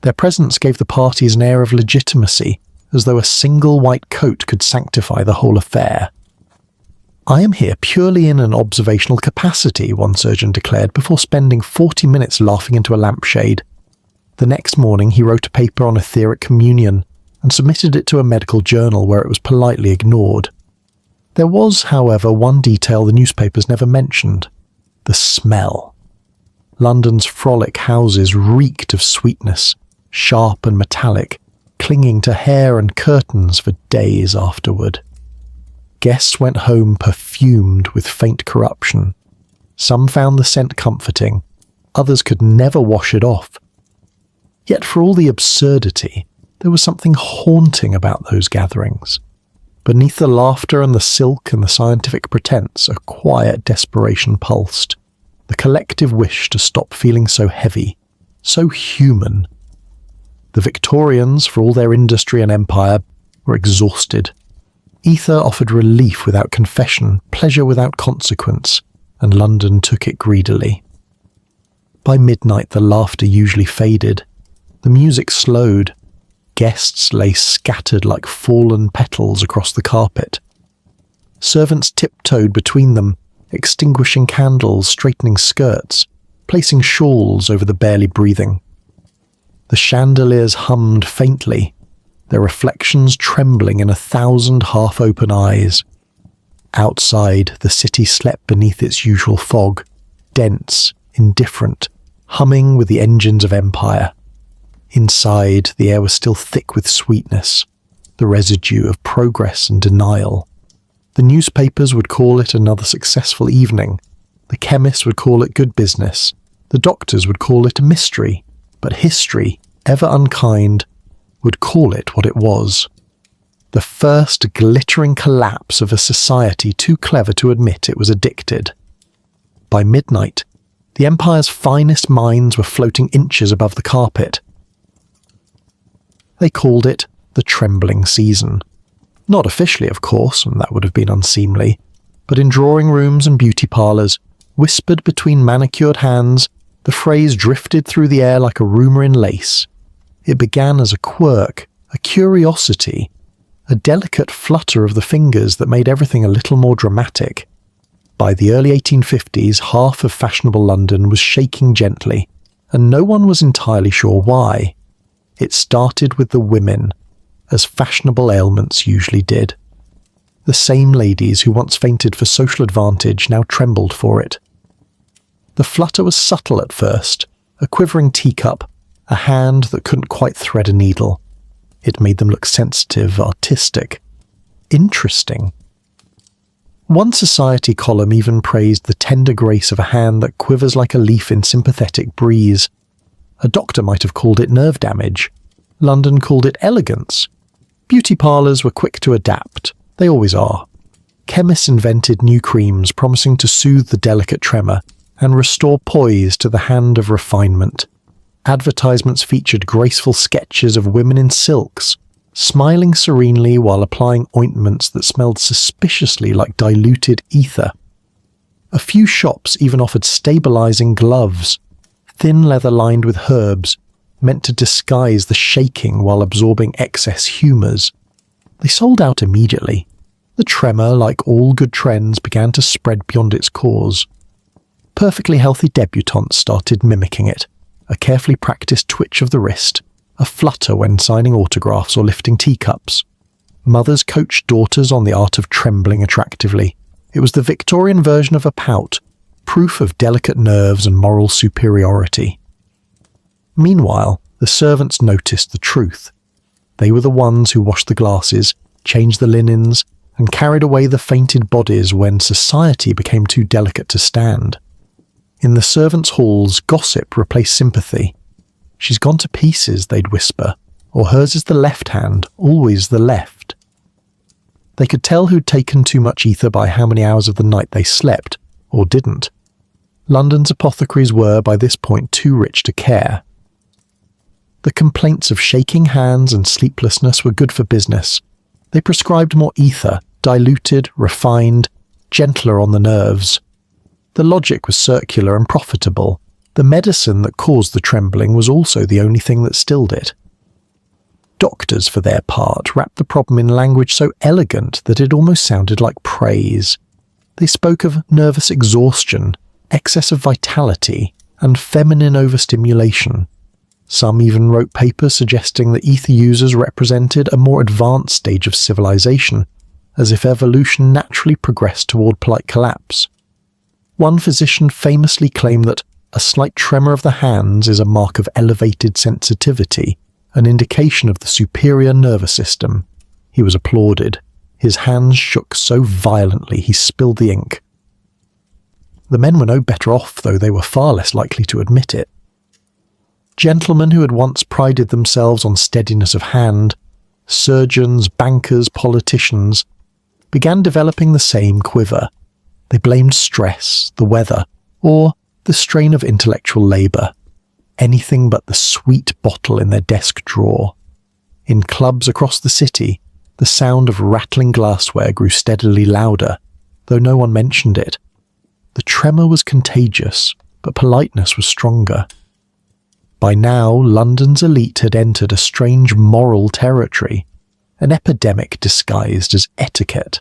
Their presence gave the parties an air of legitimacy, as though a single white coat could sanctify the whole affair. "I am here purely in an observational capacity," one surgeon declared before spending 40 minutes laughing into a lampshade. The next morning he wrote a paper on etheric communion and submitted it to a medical journal where it was politely ignored. There was, however, one detail the newspapers never mentioned: the smell. London's frolic houses reeked of sweetness, sharp and metallic, clinging to hair and curtains for days afterward. Guests went home perfumed with faint corruption. Some found the scent comforting, others could never wash it off. Yet for all the absurdity, there was something haunting about those gatherings. Beneath the laughter and the silk and the scientific pretense, a quiet desperation pulsed. The collective wish to stop feeling so heavy, so human. The Victorians, for all their industry and empire, were exhausted. Ether offered relief without confession, pleasure without consequence, and London took it greedily. By midnight the laughter usually faded. The music slowed. Guests lay scattered like fallen petals across the carpet. Servants tiptoed between them, extinguishing candles, straightening skirts, placing shawls over the barely breathing. The chandeliers hummed faintly, their reflections trembling in 1,000 half-open eyes. Outside, the city slept beneath its usual fog, dense, indifferent, humming with the engines of empire. Inside, the air was still thick with sweetness, the residue of progress and denial. The newspapers would call it another successful evening. The chemists would call it good business. The doctors would call it a mystery. But history, ever unkind, would call it what it was. The first glittering collapse of a society too clever to admit it was addicted. By midnight, the Empire's finest minds were floating inches above the carpet. They called it the trembling season. Not officially, of course, and that would have been unseemly, but in drawing rooms and beauty parlours, whispered between manicured hands, the phrase drifted through the air like a rumour in lace. It began as a quirk, a curiosity, a delicate flutter of the fingers that made everything a little more dramatic. By the early 1850s, half of fashionable London was shaking gently, and no one was entirely sure why. It started with the women, as fashionable ailments usually did. The same ladies who once fainted for social advantage now trembled for it. The flutter was subtle at first, a quivering teacup, a hand that couldn't quite thread a needle. It made them look sensitive, artistic, interesting. One society column even praised the tender grace of a hand that quivers like a leaf in sympathetic breeze. A doctor might have called it nerve damage. London called it elegance. Beauty parlours were quick to adapt. They always are. Chemists invented new creams promising to soothe the delicate tremor and restore poise to the hand of refinement. Advertisements featured graceful sketches of women in silks, smiling serenely while applying ointments that smelled suspiciously like diluted ether. A few shops even offered stabilizing gloves, thin leather lined with herbs, meant to disguise the shaking while absorbing excess humours. They sold out immediately. The tremor, like all good trends, began to spread beyond its cause. Perfectly healthy debutantes started mimicking it, a carefully practiced twitch of the wrist, a flutter when signing autographs or lifting teacups. Mothers coached daughters on the art of trembling attractively. It was the Victorian version of a pout, proof of delicate nerves and moral superiority. Meanwhile, the servants noticed the truth. They were the ones who washed the glasses, changed the linens, and carried away the fainted bodies when society became too delicate to stand. In the servants' halls, gossip replaced sympathy. "She's gone to pieces," they'd whisper, or "hers is the left hand, always the left." They could tell who'd taken too much ether by how many hours of the night they slept, or didn't. London's apothecaries were, by this point, too rich to care. The complaints of shaking hands and sleeplessness were good for business. They prescribed more ether, diluted, refined, gentler on the nerves. The logic was circular and profitable. The medicine that caused the trembling was also the only thing that stilled it. Doctors, for their part, wrapped the problem in language so elegant that it almost sounded like praise. They spoke of nervous exhaustion, excess of vitality, and feminine overstimulation. Some even wrote papers suggesting that ether users represented a more advanced stage of civilization, as if evolution naturally progressed toward polite collapse. One physician famously claimed that a slight tremor of the hands is a mark of elevated sensitivity, an indication of the superior nervous system. He was applauded. His hands shook so violently he spilled the ink. The men were no better off, though they were far less likely to admit it. Gentlemen who had once prided themselves on steadiness of hand, surgeons, bankers, politicians, began developing the same quiver. They blamed stress, the weather, or the strain of intellectual labour. Anything but the sweet bottle in their desk drawer. In clubs across the city, the sound of rattling glassware grew steadily louder, though no one mentioned it. The tremor was contagious, but politeness was stronger. By now, London's elite had entered a strange moral territory, an epidemic disguised as etiquette.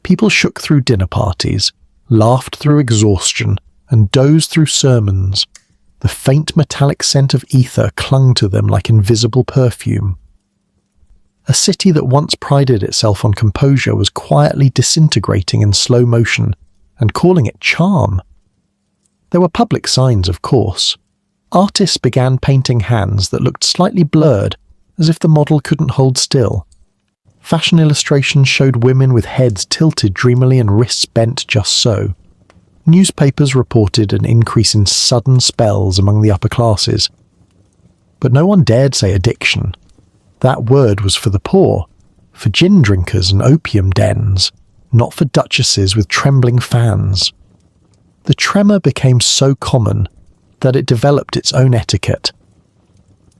People shook through dinner parties, laughed through exhaustion, and dozed through sermons. The faint metallic scent of ether clung to them like invisible perfume. A city that once prided itself on composure was quietly disintegrating in slow motion, and calling it charm. There were public signs, of course. Artists began painting hands that looked slightly blurred, as if the model couldn't hold still. Fashion illustrations showed women with heads tilted dreamily and wrists bent just so. Newspapers reported an increase in sudden spells among the upper classes. But no one dared say addiction. That word was for the poor, for gin drinkers and opium dens, not for duchesses with trembling fans. The tremor became so common that it developed its own etiquette.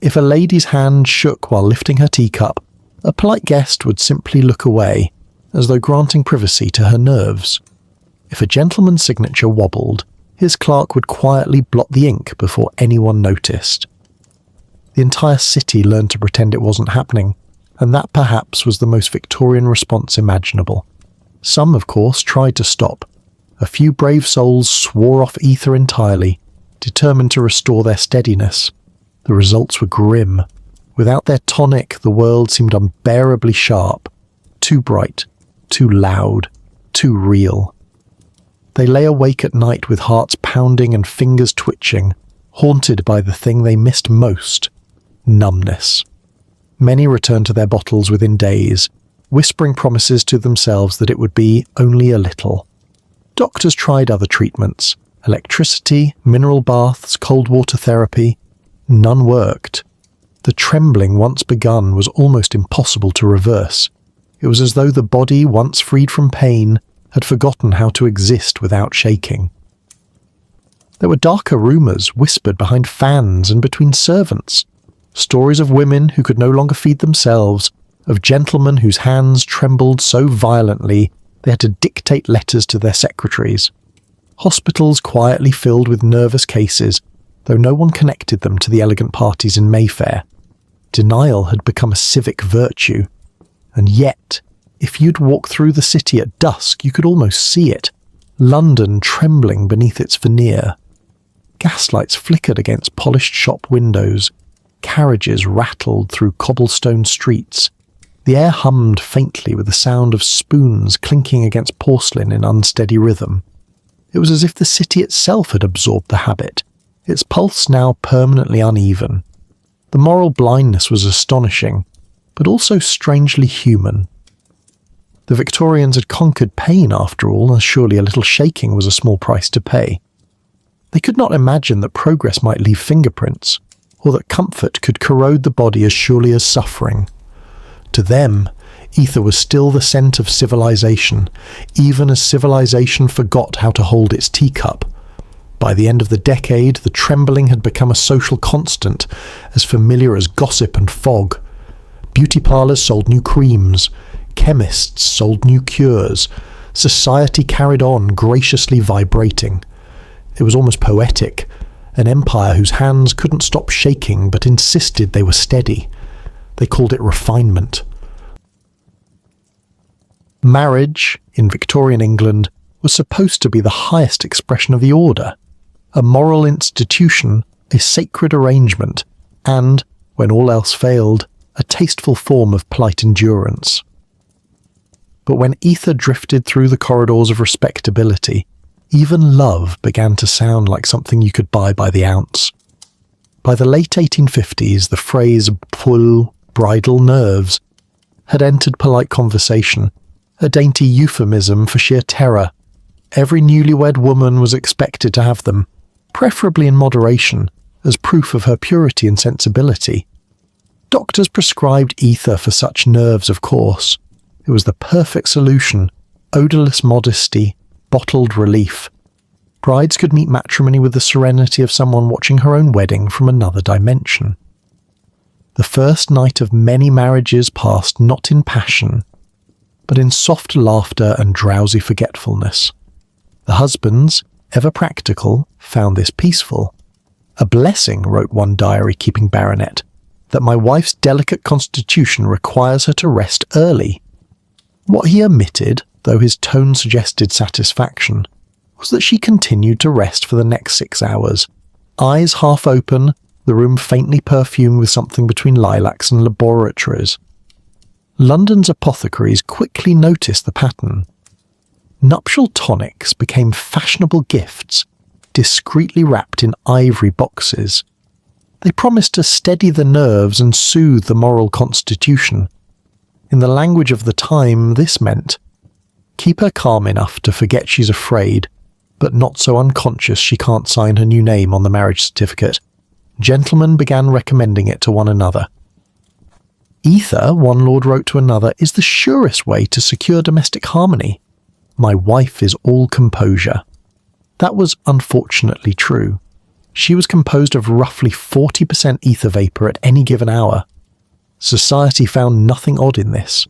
If a lady's hand shook while lifting her teacup, a polite guest would simply look away, as though granting privacy to her nerves. If a gentleman's signature wobbled, his clerk would quietly blot the ink before anyone noticed. The entire city learned to pretend it wasn't happening, and that perhaps was the most Victorian response imaginable. Some, of course, tried to stop. A few brave souls swore off ether entirely, determined to restore their steadiness. The results were grim. Without their tonic, the world seemed unbearably sharp, too bright, too loud, too real. They lay awake at night with hearts pounding and fingers twitching, haunted by the thing they missed most, numbness. Many returned to their bottles within days, whispering promises to themselves that it would be only a little. Doctors tried other treatments, electricity, mineral baths, cold water therapy. None worked. The trembling once begun was almost impossible to reverse. It was as though the body, once freed from pain, had forgotten how to exist without shaking. There were darker rumours whispered behind fans and between servants. Stories of women who could no longer feed themselves, of gentlemen whose hands trembled so violently they had to dictate letters to their secretaries. Hospitals quietly filled with nervous cases, though no one connected them to the elegant parties in Mayfair. Denial had become a civic virtue. And yet, if you'd walk through the city at dusk, you could almost see it. London trembling beneath its veneer. Gaslights flickered against polished shop windows. Carriages rattled through cobblestone streets. The air hummed faintly with the sound of spoons clinking against porcelain in unsteady rhythm. It was as if the city itself had absorbed the habit, its pulse now permanently uneven. The moral blindness was astonishing, but also strangely human. The Victorians had conquered pain after all, and surely a little shaking was a small price to pay. They could not imagine that progress might leave fingerprints, or that comfort could corrode the body as surely as suffering. To them, ether was still the scent of civilization, even as civilization forgot how to hold its teacup. By the end of the decade, the trembling had become a social constant, as familiar as gossip and fog. Beauty parlors sold new creams. Chemists sold new cures. Society carried on, graciously vibrating. It was almost poetic, an empire whose hands couldn't stop shaking but insisted they were steady. They called it refinement. Marriage, in Victorian England, was supposed to be the highest expression of the order, a moral institution, a sacred arrangement, and, when all else failed, a tasteful form of polite endurance. But when ether drifted through the corridors of respectability, even love began to sound like something you could buy by the ounce. By the late 1850s, the phrase pull, bridal nerves, had entered polite conversation, a dainty euphemism for sheer terror. Every newlywed woman was expected to have them, preferably in moderation, as proof of her purity and sensibility. Doctors prescribed ether for such nerves, of course. It was the perfect solution, odourless modesty, bottled relief. Brides could meet matrimony with the serenity of someone watching her own wedding from another dimension. The first night of many marriages passed not in passion, but in soft laughter and drowsy forgetfulness. The husbands, ever practical, found this peaceful. "A blessing," wrote one diary-keeping baronet, "that my wife's delicate constitution requires her to rest early." What he omitted, though his tone suggested satisfaction, was that she continued to rest for the next 6 hours, eyes half open, the room faintly perfumed with something between lilacs and laboratories. London's apothecaries quickly noticed the pattern. Nuptial tonics became fashionable gifts, discreetly wrapped in ivory boxes. They promised to steady the nerves and soothe the moral constitution. In the language of the time, this meant, keep her calm enough to forget she's afraid, but not so unconscious she can't sign her new name on the marriage certificate. Gentlemen began recommending it to one another. "Ether," one lord wrote to another, "is the surest way to secure domestic harmony. My wife is all composure." That was unfortunately true. She was composed of roughly 40% ether vapour at any given hour. Society found nothing odd in this.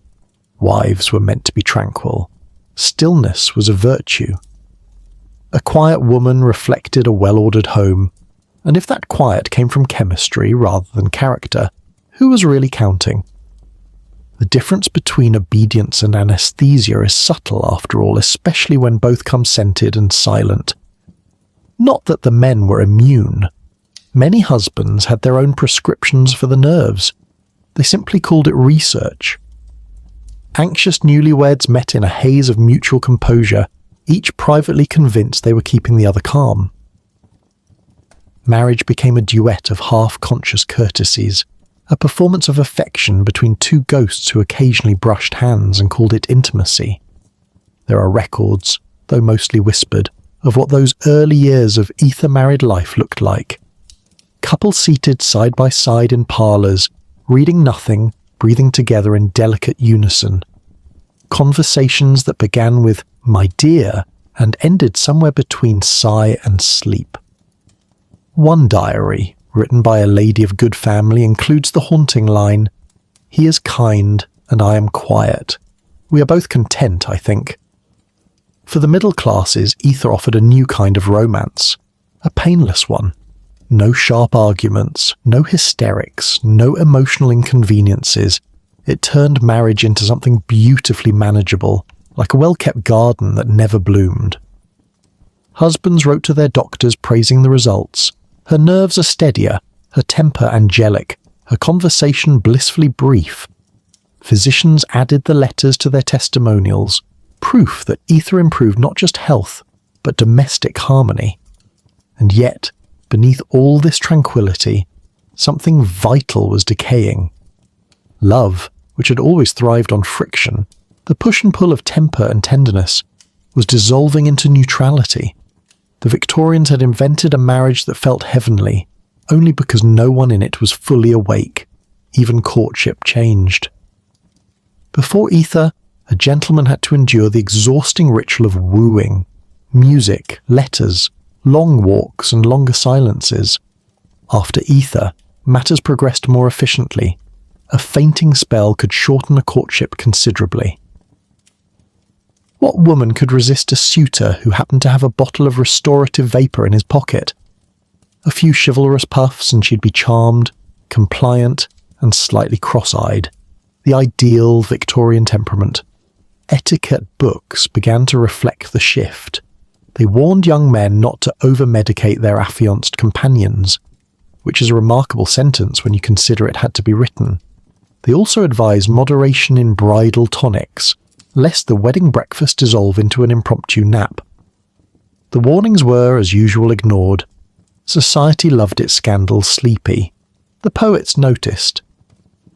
Wives were meant to be tranquil. Stillness was a virtue. A quiet woman reflected a well-ordered home, and if that quiet came from chemistry rather than character, who was really counting? The difference between obedience and anesthesia is subtle after all, especially when both come scented and silent. Not that the men were immune. Many husbands had their own prescriptions for the nerves. They simply called it research. Anxious newlyweds met in a haze of mutual composure, each privately convinced they were keeping the other calm. Marriage became a duet of half-conscious courtesies, a performance of affection between two ghosts who occasionally brushed hands and called it intimacy. There are records, though mostly whispered, of what those early years of ether-married life looked like. Couples seated side by side in parlours, reading nothing, breathing together in delicate unison. Conversations that began with "my dear" and ended somewhere between sigh and sleep. One diary, written by a lady of good family, includes the haunting line, "He is kind and I am quiet. We are both content, I think." For the middle classes, ether offered a new kind of romance, a painless one. No sharp arguments, no hysterics, no emotional inconveniences. It turned marriage into something beautifully manageable, like a well-kept garden that never bloomed. Husbands wrote to their doctors praising the results. Her nerves are steadier, her temper angelic, her conversation blissfully brief. Physicians added the letters to their testimonials, proof that ether improved not just health, but domestic harmony. And yet, beneath all this tranquility, something vital was decaying. Love, which had always thrived on friction, the push and pull of temper and tenderness, was dissolving into neutrality. The Victorians had invented a marriage that felt heavenly, only because no one in it was fully awake. Even courtship changed. Before ether, a gentleman had to endure the exhausting ritual of wooing, music, letters, long walks and longer silences. After ether, matters progressed more efficiently. A fainting spell could shorten a courtship considerably. What woman could resist a suitor who happened to have a bottle of restorative vapour in his pocket? A few chivalrous puffs and she'd be charmed, compliant, and slightly cross-eyed. The ideal Victorian temperament. Etiquette books began to reflect the shift. They warned young men not to over-medicate their affianced companions, which is a remarkable sentence when you consider it had to be written. They also advised moderation in bridal tonics, lest the wedding breakfast dissolve into an impromptu nap. The warnings were, as usual, ignored. Society loved its scandals sleepy. The poets noticed.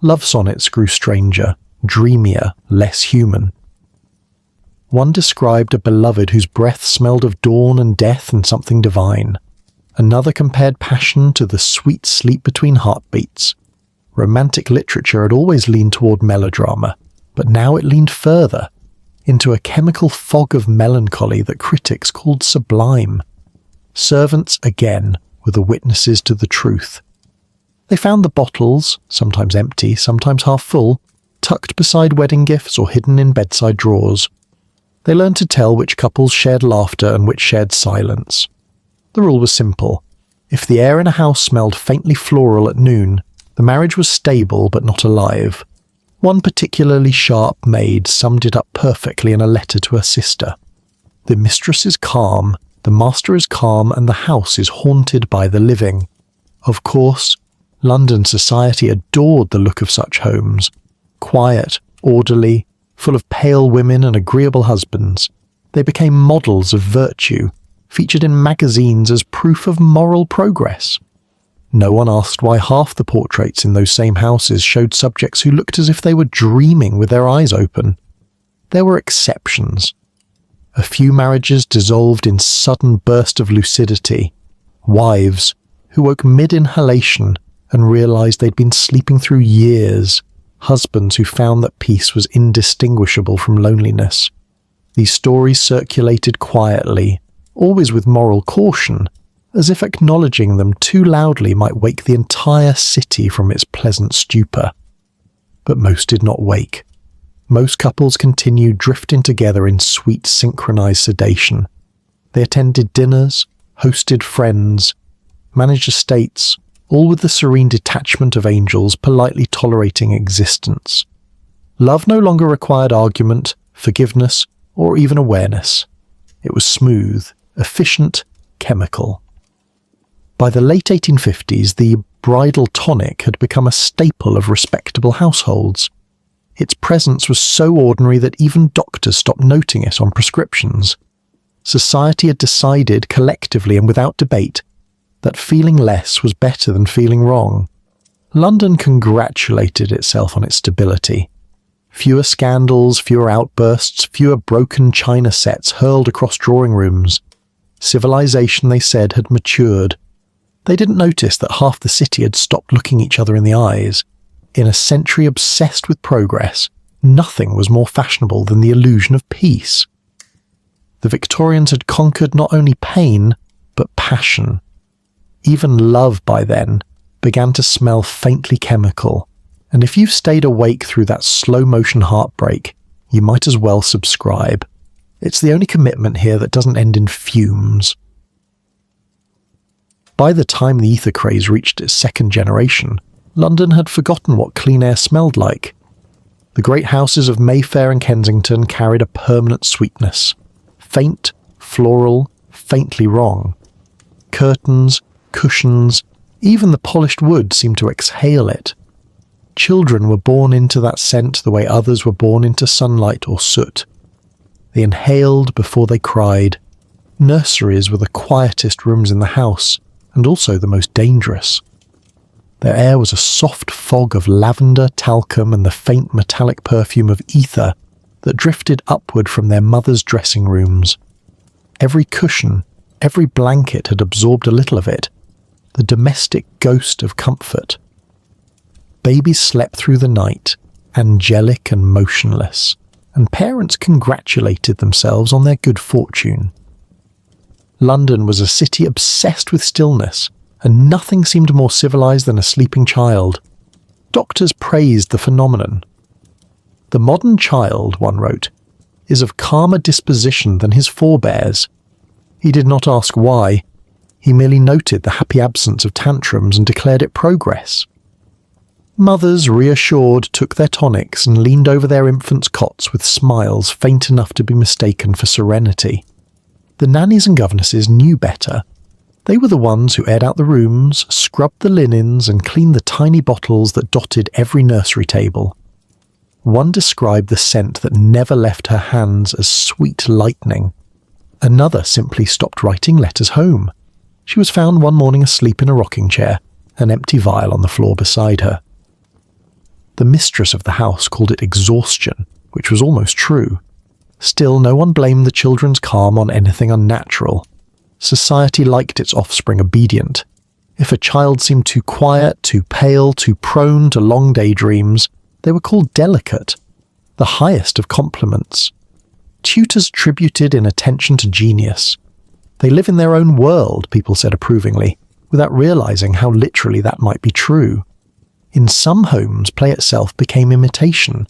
Love sonnets grew stranger, dreamier, less human. One described a beloved whose breath smelled of dawn and death and something divine. Another compared passion to the sweet sleep between heartbeats. Romantic literature had always leaned toward melodrama, but now it leaned further, into a chemical fog of melancholy that critics called sublime. Servants, again, were the witnesses to the truth. They found the bottles, sometimes empty, sometimes half full, tucked beside wedding gifts or hidden in bedside drawers. They learned to tell which couples shared laughter and which shared silence. The rule was simple. If the air in a house smelled faintly floral at noon, the marriage was stable but not alive. One particularly sharp maid summed it up perfectly in a letter to her sister. The mistress is calm, the master is calm, and the house is haunted by the living. Of course, London society adored the look of such homes. Quiet, orderly, full of pale women and agreeable husbands. They became models of virtue, featured in magazines as proof of moral progress. No one asked why half the portraits in those same houses showed subjects who looked as if they were dreaming with their eyes open. There were exceptions. A few marriages dissolved in sudden burst of lucidity. Wives who woke mid-inhalation and realized they'd been sleeping through years. Husbands who found that peace was indistinguishable from loneliness. These stories circulated quietly, always with moral caution, as if acknowledging them too loudly might wake the entire city from its pleasant stupor. But most did not wake. Most couples continued drifting together in sweet synchronized sedation. They attended dinners, hosted friends, managed estates, all with the serene detachment of angels politely tolerating existence. Love no longer required argument, forgiveness, or even awareness. It was smooth, efficient, chemical. By the late 1850s, the bridal tonic had become a staple of respectable households. Its presence was so ordinary that even doctors stopped noting it on prescriptions. Society had decided collectively and without debate that feeling less was better than feeling wrong. London congratulated itself on its stability. Fewer scandals, fewer outbursts, fewer broken china sets hurled across drawing rooms. Civilization, they said, had matured. They didn't notice that half the city had stopped looking each other in the eyes. In a century obsessed with progress, nothing was more fashionable than the illusion of peace. The Victorians had conquered not only pain, but passion. Even love by then began to smell faintly chemical, and if you've stayed awake through that slow-motion heartbreak, you might as well subscribe. It's the only commitment here that doesn't end in fumes. By the time the ether craze reached its second generation, London had forgotten what clean air smelled like. The great houses of Mayfair and Kensington carried a permanent sweetness. Faint, floral, faintly wrong. Curtains, cushions, even the polished wood seemed to exhale it. Children were born into that scent the way others were born into sunlight or soot. They inhaled before they cried. Nurseries were the quietest rooms in the house, and also the most dangerous. Their air was a soft fog of lavender, talcum, and the faint metallic perfume of ether that drifted upward from their mothers' dressing rooms. Every cushion, every blanket had absorbed a little of it, the domestic ghost of comfort. Babies slept through the night, angelic and motionless, and parents congratulated themselves on their good fortune. London was a city obsessed with stillness, and nothing seemed more civilized than a sleeping child. Doctors praised the phenomenon. The modern child, one wrote, is of calmer disposition than his forebears. He did not ask why. He merely noted the happy absence of tantrums and declared it progress. Mothers, reassured, took their tonics and leaned over their infants' cots with smiles faint enough to be mistaken for serenity. The nannies and governesses knew better. They were the ones who aired out the rooms, scrubbed the linens, and cleaned the tiny bottles that dotted every nursery table. One described the scent that never left her hands as sweet lightning. Another simply stopped writing letters home. She was found one morning asleep in a rocking chair, an empty vial on the floor beside her. The mistress of the house called it exhaustion, which was almost true. Still, no one blamed the children's calm on anything unnatural. Society liked its offspring obedient. If a child seemed too quiet, too pale, too prone to long daydreams, they were called delicate, the highest of compliments. Tutors tributed in attention to genius. They live in their own world, people said approvingly, without realizing how literally that might be true. In some homes, play itself became imitation.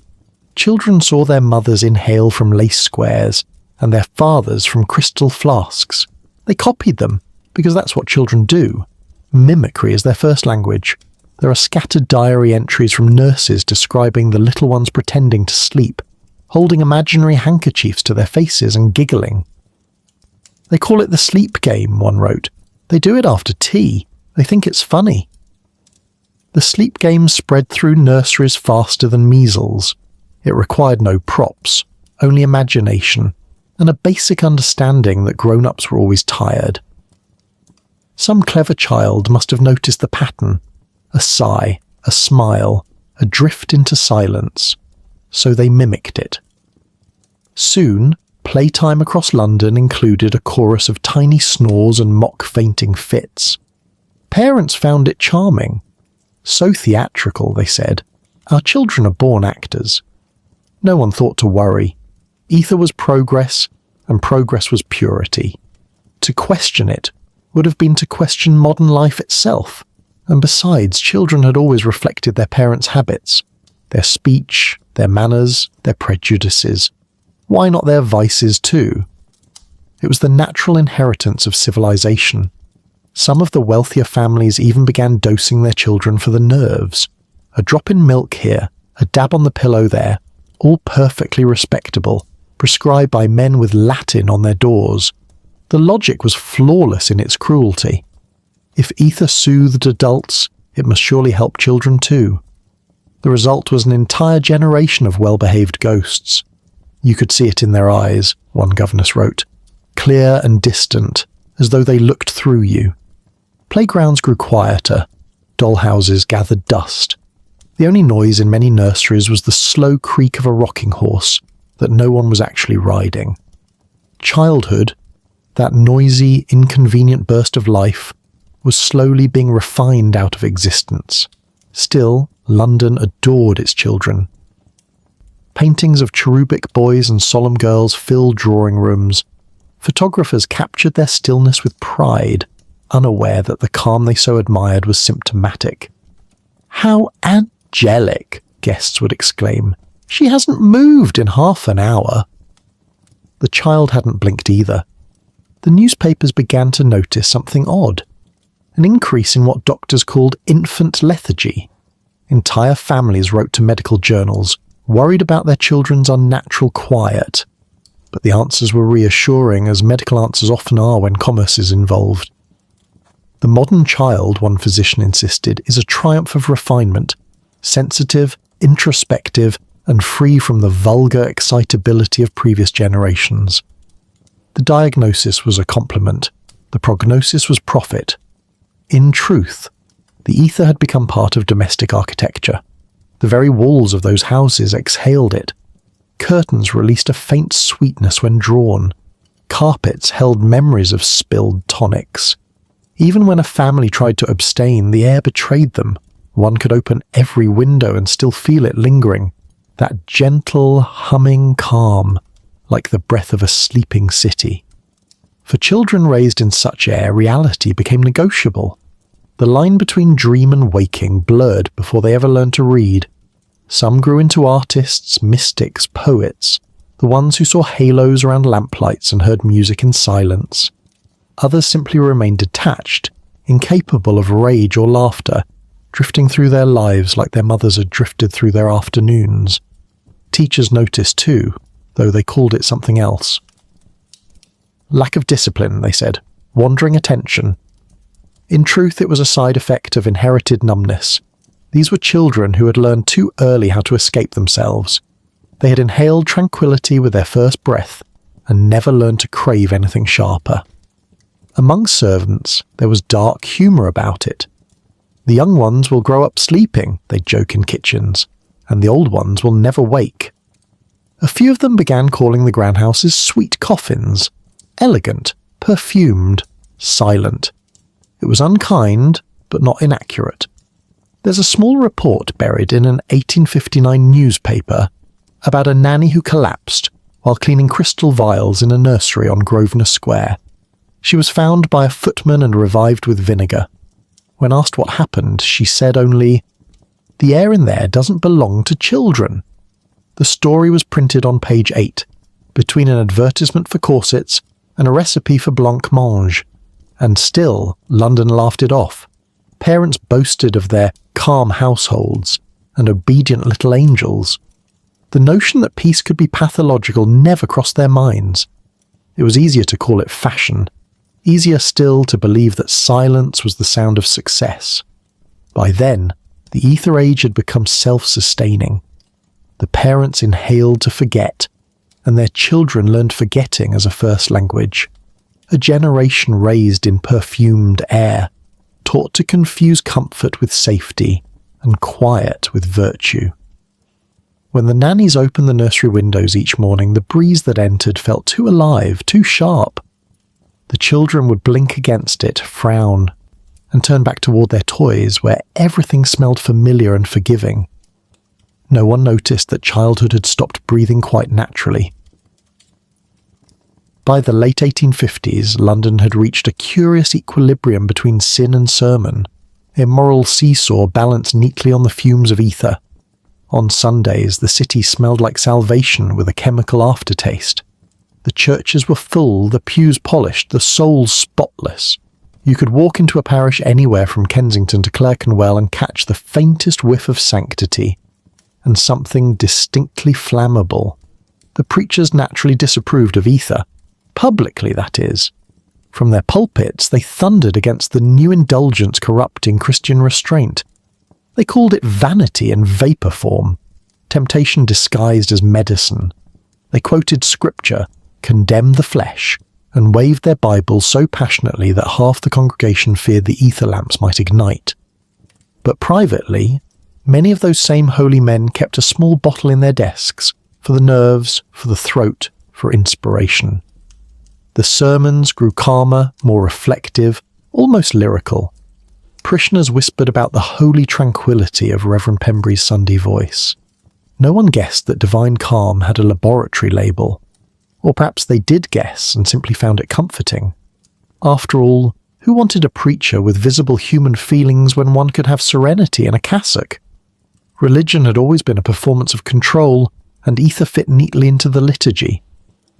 Children saw their mothers inhale from lace squares and their fathers from crystal flasks. They copied them, because that's what children do. Mimicry is their first language. There are scattered diary entries from nurses describing the little ones pretending to sleep, holding imaginary handkerchiefs to their faces and giggling. They call it the sleep game, one wrote. They do it after tea. They think it's funny. The sleep game spread through nurseries faster than measles. It required no props, only imagination, and a basic understanding that grown-ups were always tired. Some clever child must have noticed the pattern, a sigh, a smile, a drift into silence, so they mimicked it. Soon, playtime across London included a chorus of tiny snores and mock fainting fits. Parents found it charming. So theatrical, they said. Our children are born actors. No one thought to worry. Ether was progress, and progress was purity. To question it would have been to question modern life itself, and besides, children had always reflected their parents' habits, their speech, their manners, their prejudices. Why not their vices too? It was the natural inheritance of civilization. Some of the wealthier families even began dosing their children for the nerves. A drop in milk here, a dab on the pillow there, all perfectly respectable, prescribed by men with Latin on their doors. The logic was flawless in its cruelty. If ether soothed adults, it must surely help children too. The result was an entire generation of well-behaved ghosts. You could see it in their eyes, one governess wrote, clear and distant, as though they looked through you. Playgrounds grew quieter. Dollhouses gathered dust. The only noise in many nurseries was the slow creak of a rocking horse that no one was actually riding. Childhood, that noisy, inconvenient burst of life, was slowly being refined out of existence. Still, London adored its children. Paintings of cherubic boys and solemn girls filled drawing rooms. Photographers captured their stillness with pride, unaware that the calm they so admired was symptomatic. "How angelic!" guests would exclaim. "She hasn't moved in half an hour." The child hadn't blinked either. The newspapers began to notice something odd, an increase in what doctors called infant lethargy. Entire families wrote to medical journals, worried about their children's unnatural quiet. but the answers were reassuring, as medical answers often are when commerce is involved. The modern child, one physician insisted, is a triumph of refinement, sensitive, introspective, and free from the vulgar excitability of previous generations. The diagnosis was a compliment. The prognosis was profit. In truth, the ether had become part of domestic architecture. The very walls of those houses exhaled it. Curtains released a faint sweetness when drawn. Carpets held memories of spilled tonics. Even when a family tried to abstain, the air betrayed them. One could open every window and still feel it lingering. That gentle, humming calm, like the breath of a sleeping city. For children raised in such air, reality became negotiable. The line between dream and waking blurred before they ever learned to read. Some grew into artists, mystics, poets, the ones who saw halos around lamplights and heard music in silence. Others simply remained detached, incapable of rage or laughter, drifting through their lives like their mothers had drifted through their afternoons. Teachers noticed too, though they called it something else. Lack of discipline, they said. Wandering attention. In truth, it was a side effect of inherited numbness. These were children who had learned too early how to escape themselves. They had inhaled tranquility with their first breath and never learned to crave anything sharper. Among servants, there was dark humour about it. The young ones will grow up sleeping, they'd joke in kitchens, and the old ones will never wake. A few of them began calling the grand houses sweet coffins, elegant, perfumed, silent. It was unkind, but not inaccurate. There's a small report buried in an 1859 newspaper about a nanny who collapsed while cleaning crystal vials in a nursery on Grosvenor Square. She was found by a footman and revived with vinegar. When asked what happened, she said only, "The air in there doesn't belong to children." The story was printed on page 8, between an advertisement for corsets and a recipe for blancmange, and still London laughed it off. Parents boasted of their calm households and obedient little angels. The notion that peace could be pathological never crossed their minds. It was easier to call it fashion, easier still to believe that silence was the sound of success. By then, the ether age had become self-sustaining. The parents inhaled to forget, and their children learned forgetting as a first language. A generation raised in perfumed air, taught to confuse comfort with safety and quiet with virtue. When the nannies opened the nursery windows each morning, the breeze that entered felt too alive, too sharp. The children would blink against it, frown, and turn back toward their toys, where everything smelled familiar and forgiving. No one noticed that childhood had stopped breathing quite naturally. By the late 1850s, London had reached a curious equilibrium between sin and sermon, a moral seesaw balanced neatly on the fumes of ether. On Sundays, the city smelled like salvation with a chemical aftertaste. The churches were full, the pews polished, the souls spotless. You could walk into a parish anywhere from Kensington to Clerkenwell and catch the faintest whiff of sanctity, and something distinctly flammable. The preachers naturally disapproved of ether. Publicly, that is. From their pulpits, they thundered against the new indulgence corrupting Christian restraint. They called it vanity and vapour form, temptation disguised as medicine. They quoted scripture, condemned the flesh, and waved their Bibles so passionately that half the congregation feared the ether lamps might ignite. But privately, many of those same holy men kept a small bottle in their desks, for the nerves, for the throat, for inspiration. The sermons grew calmer, more reflective, almost lyrical. Parishioners whispered about the holy tranquility of Reverend Pembury's Sunday voice. No one guessed that divine calm had a laboratory label. Or perhaps they did guess and simply found it comforting. After all, who wanted a preacher with visible human feelings when one could have serenity in a cassock? Religion had always been a performance of control, and ether fit neatly into the liturgy.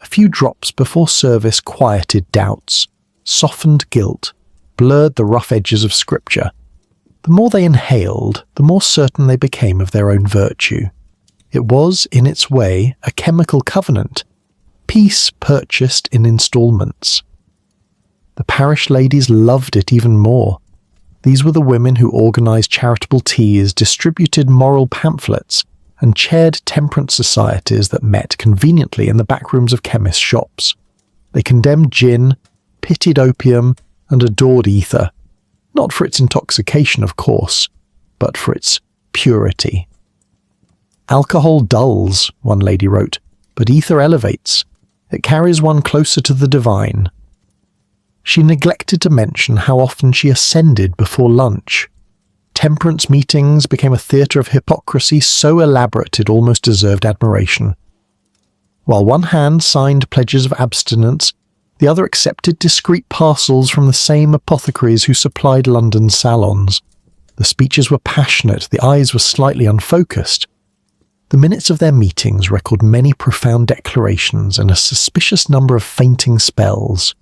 A few drops before service quieted doubts, softened guilt, blurred the rough edges of scripture. The more they inhaled, the more certain they became of their own virtue. It was, in its way, a chemical covenant. peace purchased in instalments. The parish ladies loved it even more. These were the women who organised charitable teas, distributed moral pamphlets, and chaired temperance societies that met conveniently in the back rooms of chemists' shops. They condemned gin, pitied opium, and adored ether, not for its intoxication, of course, but for its purity. "Alcohol dulls," one lady wrote, "but ether elevates. It carries one closer to the divine." She neglected to mention how often she ascended before lunch. Temperance meetings became a theatre of hypocrisy so elaborate it almost deserved admiration. While one hand signed pledges of abstinence, the other accepted discreet parcels from the same apothecaries who supplied London's salons. The speeches were passionate, the eyes were slightly unfocused. The minutes of their meetings record many profound declarations and a suspicious number of fainting spells.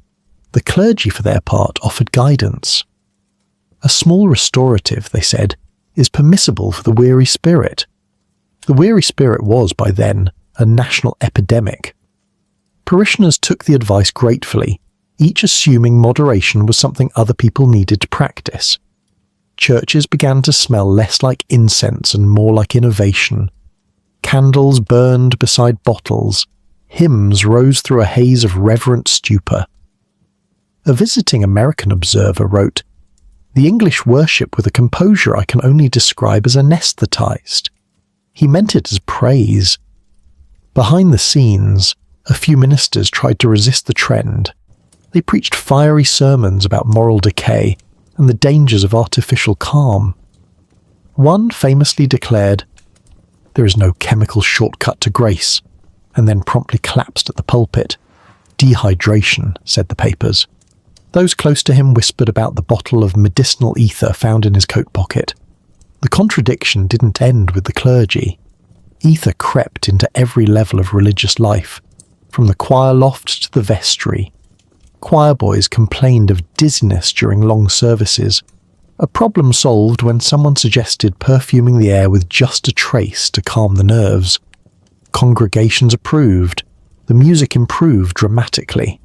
The clergy, for their part, offered guidance. A small restorative, they said, is permissible for the weary spirit. The weary spirit was, by then, a national epidemic. Parishioners took the advice gratefully, each assuming moderation was something other people needed to practice. Churches began to smell less like incense and more like innovation. Candles burned beside bottles. Hymns rose through a haze of reverent stupor. A visiting American observer wrote, "The English worship with a composure I can only describe as anaesthetised." He meant it as praise. Behind the scenes, a few ministers tried to resist the trend. They preached fiery sermons about moral decay and the dangers of artificial calm. One famously declared, "There is no chemical shortcut to grace," and then promptly collapsed at the pulpit. "Dehydration," said the papers. Those close to him whispered about the bottle of medicinal ether found in his coat pocket. The contradiction didn't end with the clergy. Ether crept into every level of religious life, from the choir loft to the vestry. Choir boys complained of dizziness during long services, a problem solved when someone suggested perfuming the air with just a trace to calm the nerves. Congregations approved. The music improved dramatically.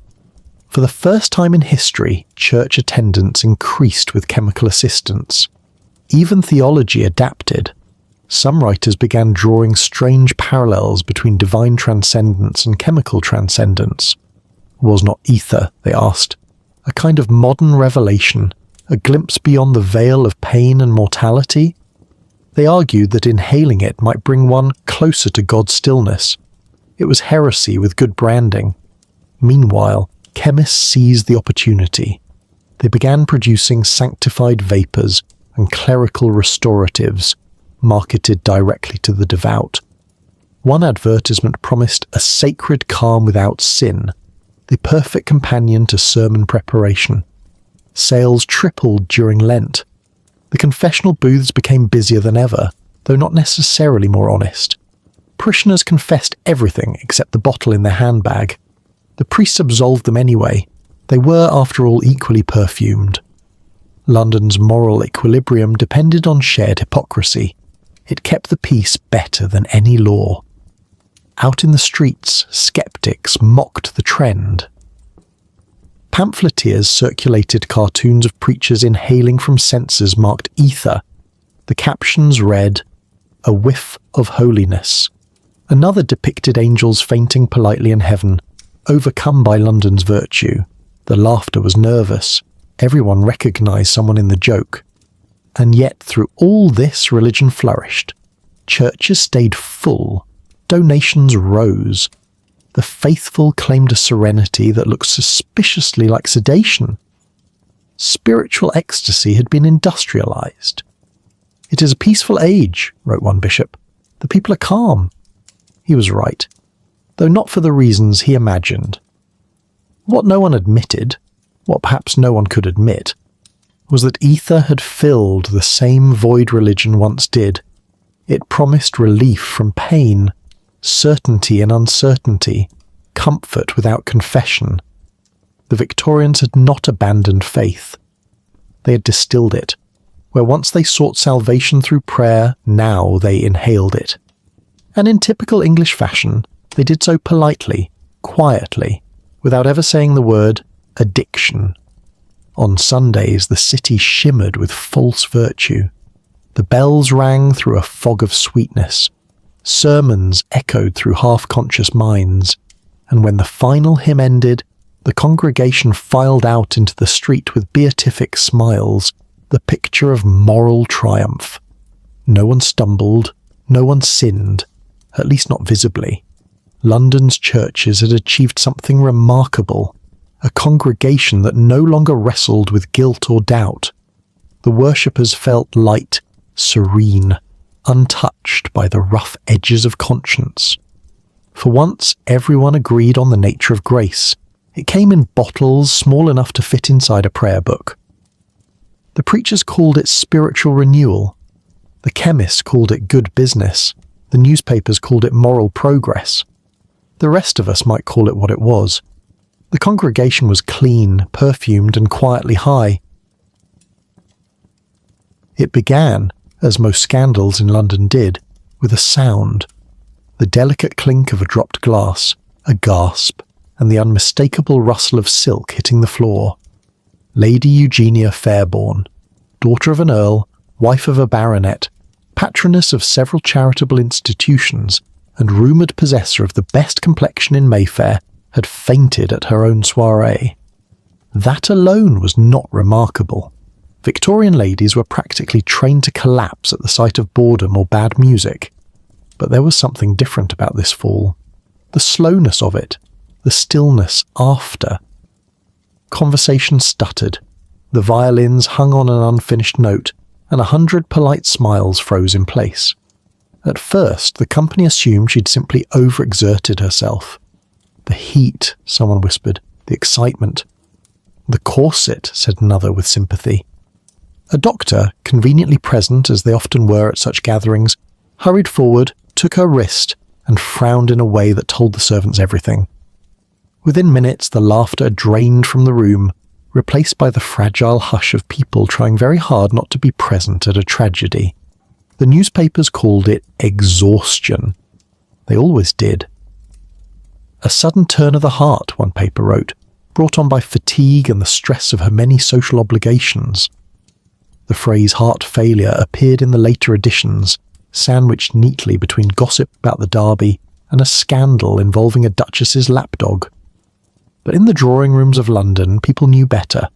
For the first time in history, church attendance increased with chemical assistance. Even theology adapted. Some writers began drawing strange parallels between divine transcendence and chemical transcendence. Was not ether, they asked, a kind of modern revelation, a glimpse beyond the veil of pain and mortality? They argued that inhaling it might bring one closer to God's stillness. It was heresy with good branding. Meanwhile, chemists seized the opportunity. They began producing sanctified vapours and clerical restoratives, marketed directly to the devout. One advertisement promised a sacred calm without sin, the perfect companion to sermon preparation. Sales tripled during Lent. The confessional booths became busier than ever, though not necessarily more honest. Parishioners confessed everything except the bottle in their handbag. The priests absolved them anyway. They were, after all, equally perfumed. London's moral equilibrium depended on shared hypocrisy. It kept the peace better than any law. Out in the streets, sceptics mocked the trend. Pamphleteers circulated cartoons of preachers inhaling from censers marked ether. The captions read, "A whiff of holiness." Another depicted angels fainting politely in heaven, overcome by London's virtue. The laughter was nervous. Everyone recognised someone in the joke. And yet through all this religion flourished. Churches stayed full. Donations rose. The faithful claimed a serenity that looked suspiciously like sedation. Spiritual ecstasy had been industrialised. "It is a peaceful age," wrote one bishop. "The people are calm." He was right, though not for the reasons he imagined. What no one admitted, what perhaps no one could admit, was that ether had filled the same void religion once did. It promised relief from pain, certainty in uncertainty, comfort without confession. The Victorians had not abandoned faith. They had distilled it. Where once they sought salvation through prayer, now they inhaled it. And in typical English fashion, they did so politely, quietly, without ever saying the word addiction. On Sundays, the city shimmered with false virtue. The bells rang through a fog of sweetness. Sermons echoed through half-conscious minds, and when the final hymn ended, the congregation filed out into the street with beatific smiles, the picture of moral triumph. No one stumbled, no one sinned, at least not visibly. London's churches had achieved something remarkable, a congregation that no longer wrestled with guilt or doubt. The worshippers felt light, serene, untouched by the rough edges of conscience. For once, everyone agreed on the nature of grace. It came in bottles small enough to fit inside a prayer book. The preachers called it spiritual renewal. The chemists called it good business. The newspapers called it moral progress. The rest of us might call it what it was. The congregation was clean, perfumed, and quietly high. It began, as most scandals in London did, with a sound. The delicate clink of a dropped glass, a gasp, and the unmistakable rustle of silk hitting the floor. Lady Eugenia Fairborn, daughter of an earl, wife of a baronet, patroness of several charitable institutions, and rumoured possessor of the best complexion in Mayfair, had fainted at her own soirée. That alone was not remarkable. Victorian ladies were practically trained to collapse at the sight of boredom or bad music. But there was something different about this fall. The slowness of it, the stillness after. Conversation stuttered. The violins hung on an unfinished note, and 100 polite smiles froze in place. At first, the company assumed she'd simply overexerted herself. The heat, someone whispered, the excitement. The corset, said another with sympathy. A doctor, conveniently present as they often were at such gatherings, hurried forward, took her wrist, and frowned in a way that told the servants everything. Within minutes, the laughter drained from the room, replaced by the fragile hush of people trying very hard not to be present at a tragedy. The newspapers called it exhaustion. They always did. A sudden turn of the heart, one paper wrote, brought on by fatigue and the stress of her many social obligations. The phrase heart failure appeared in the later editions, sandwiched neatly between gossip about the Derby and a scandal involving a duchess's lapdog. But in the drawing rooms of London, people knew better.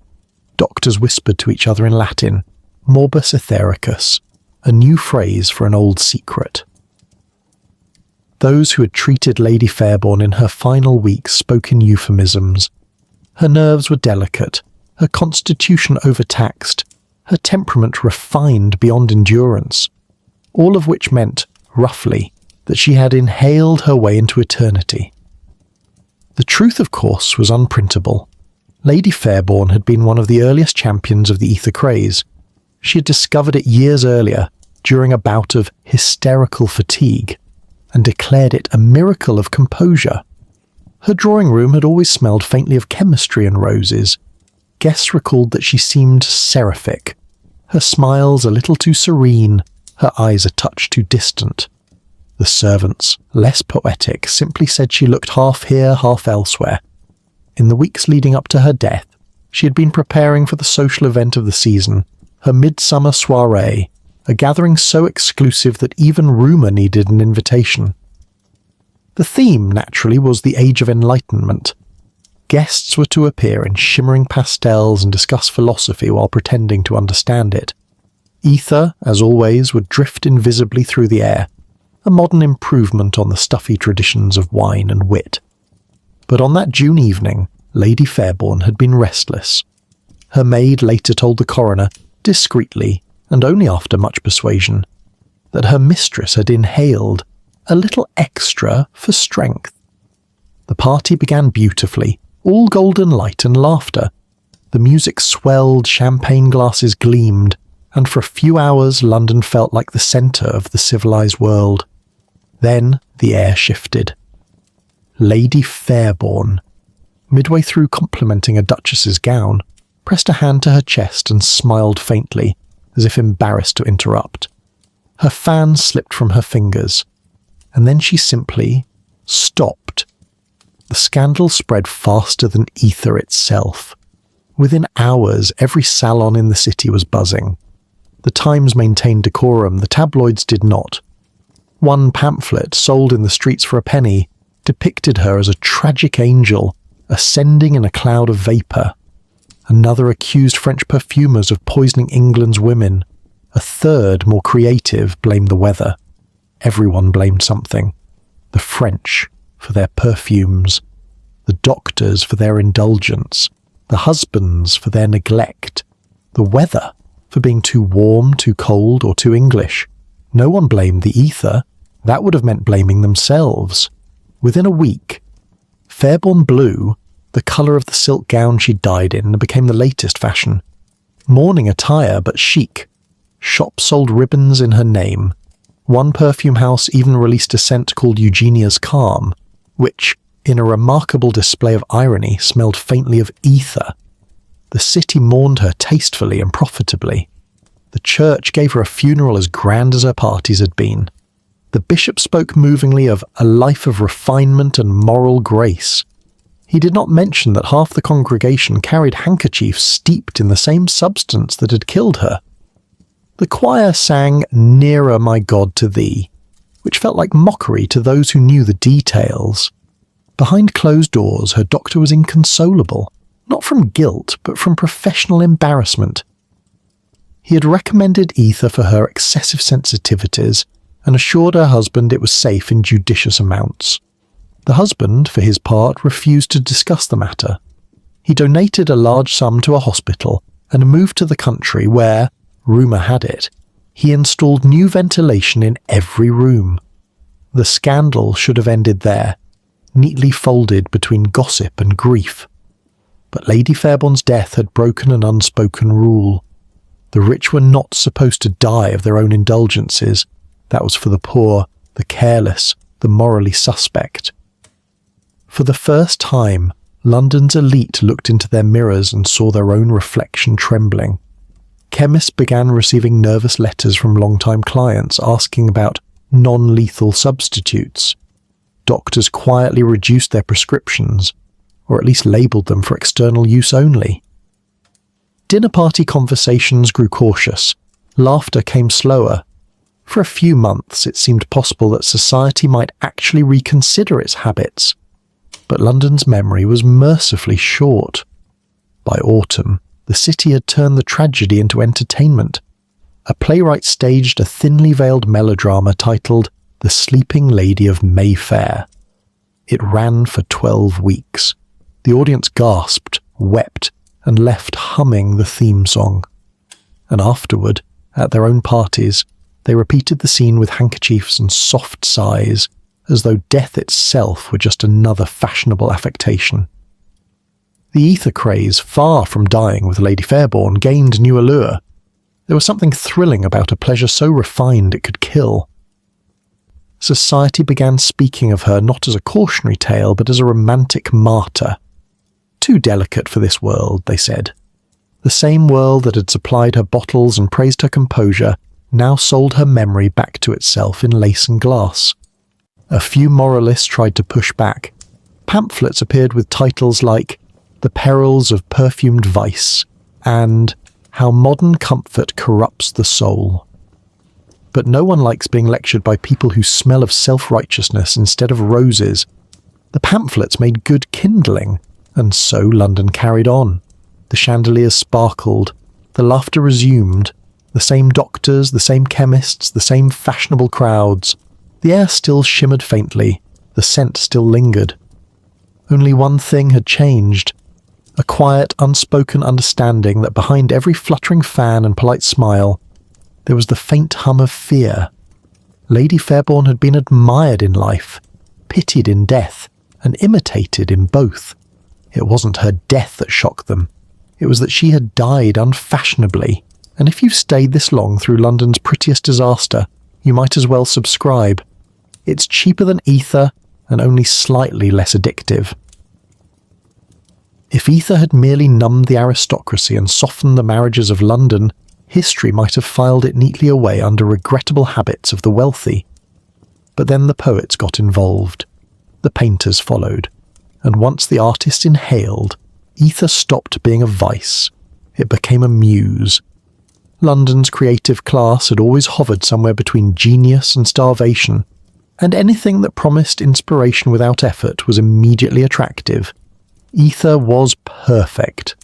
Doctors whispered to each other in Latin, morbus ethericus, a new phrase for an old secret. Those who had treated Lady Fairborn in her final weeks spoke in euphemisms. Her nerves were delicate, her constitution overtaxed, her temperament refined beyond endurance, all of which meant, roughly, that she had inhaled her way into eternity. The truth, of course, was unprintable. Lady Fairborn had been one of the earliest champions of the ether craze. She had discovered it years earlier, during a bout of hysterical fatigue, and declared it a miracle of composure. Her drawing room had always smelled faintly of chemistry and roses. Guests recalled that she seemed seraphic, her smiles a little too serene, her eyes a touch too distant. The servants, less poetic, simply said she looked half here, half elsewhere. In the weeks leading up to her death, she had been preparing for the social event of the season, her midsummer soirée, a gathering so exclusive that even rumour needed an invitation. The theme, naturally, was the Age of Enlightenment. Guests were to appear in shimmering pastels and discuss philosophy while pretending to understand it. Ether, as always, would drift invisibly through the air, a modern improvement on the stuffy traditions of wine and wit. But on that June evening, Lady Fairborn had been restless. Her maid later told the coroner, discreetly, and only after much persuasion, that her mistress had inhaled a little extra for strength. The party began beautifully, all golden light and laughter. The music swelled, champagne glasses gleamed, and for a few hours London felt like the centre of the civilised world. Then the air shifted. Lady Fairborn, midway through complimenting a duchess's gown, pressed a hand to her chest and smiled faintly, as if embarrassed to interrupt. Her fan slipped from her fingers, and then she simply stopped. The scandal spread faster than ether itself. Within hours, every salon in the city was buzzing. The Times maintained decorum, the tabloids did not. One pamphlet, sold in the streets for a penny, depicted her as a tragic angel, ascending in a cloud of vapour. Another accused French perfumers of poisoning England's women. A third, more creative, blamed the weather. Everyone blamed something. The French for their perfumes, the doctors for their indulgence, the husbands for their neglect, the weather for being too warm, too cold, or too English. No one blamed the ether. That would have meant blaming themselves. Within a week, Fairborn blue, the colour of the silk gown she died in, became the latest fashion. Mourning attire, but chic. Shops sold ribbons in her name. One perfume house even released a scent called Eugenia's Calm, which, in a remarkable display of irony, smelled faintly of ether. The city mourned her tastefully and profitably. The church gave her a funeral as grand as her parties had been. The bishop spoke movingly of a life of refinement and moral grace. He did not mention that half the congregation carried handkerchiefs steeped in the same substance that had killed her. The choir sang "Nearer, My God, to Thee," which felt like mockery to those who knew the details. Behind closed doors, her doctor was inconsolable, not from guilt, but from professional embarrassment. He had recommended ether for her excessive sensitivities and assured her husband it was safe in judicious amounts. The husband, for his part, refused to discuss the matter. He donated a large sum to a hospital and moved to the country where, rumour had it, he installed new ventilation in every room. The scandal should have ended there, neatly folded between gossip and grief. But Lady Fairborn's death had broken an unspoken rule. The rich were not supposed to die of their own indulgences. That was for the poor, the careless, the morally suspect. For the first time, London's elite looked into their mirrors and saw their own reflection trembling. Chemists began receiving nervous letters from long-time clients asking about non-lethal substitutes. Doctors quietly reduced their prescriptions, or at least labelled them for external use only. Dinner party conversations grew cautious. Laughter came slower. For a few months it seemed possible that society might actually reconsider its habits. But London's memory was mercifully short. By autumn, the city had turned the tragedy into entertainment. A playwright staged a thinly veiled melodrama titled The Sleeping Lady of Mayfair. It ran for 12 weeks. The audience gasped, wept, and left humming the theme song. And afterward, at their own parties, they repeated the scene with handkerchiefs and soft sighs, as though death itself were just another fashionable affectation. The ether craze, far from dying with Lady Fairborn, gained new allure. There was something thrilling about a pleasure so refined it could kill. Society began speaking of her not as a cautionary tale, but as a romantic martyr. Too delicate for this world, they said. The same world that had supplied her bottles and praised her composure now sold her memory back to itself in lace and glass. A few moralists tried to push back. Pamphlets appeared with titles like The Perils of Perfumed Vice and How Modern Comfort Corrupts the Soul. But no one likes being lectured by people who smell of self-righteousness instead of roses. The pamphlets made good kindling, and so London carried on. The chandeliers sparkled, the laughter resumed, the same doctors, the same chemists, the same fashionable crowds. The air still shimmered faintly, the scent still lingered. Only one thing had changed. A quiet, unspoken understanding that behind every fluttering fan and polite smile, there was the faint hum of fear. Lady Fairborn had been admired in life, pitied in death, and imitated in both. It wasn't her death that shocked them. It was that she had died unfashionably, and if you've stayed this long through London's prettiest disaster, you might as well subscribe. It's cheaper than ether, and only slightly less addictive. If ether had merely numbed the aristocracy and softened the marriages of London, history might have filed it neatly away under regrettable habits of the wealthy. But then the poets got involved. The painters followed. and once the artist inhaled, ether stopped being a vice. It became a muse. London's creative class had always hovered somewhere between genius and starvation, and anything that promised inspiration without effort was immediately attractive. Ether was perfect.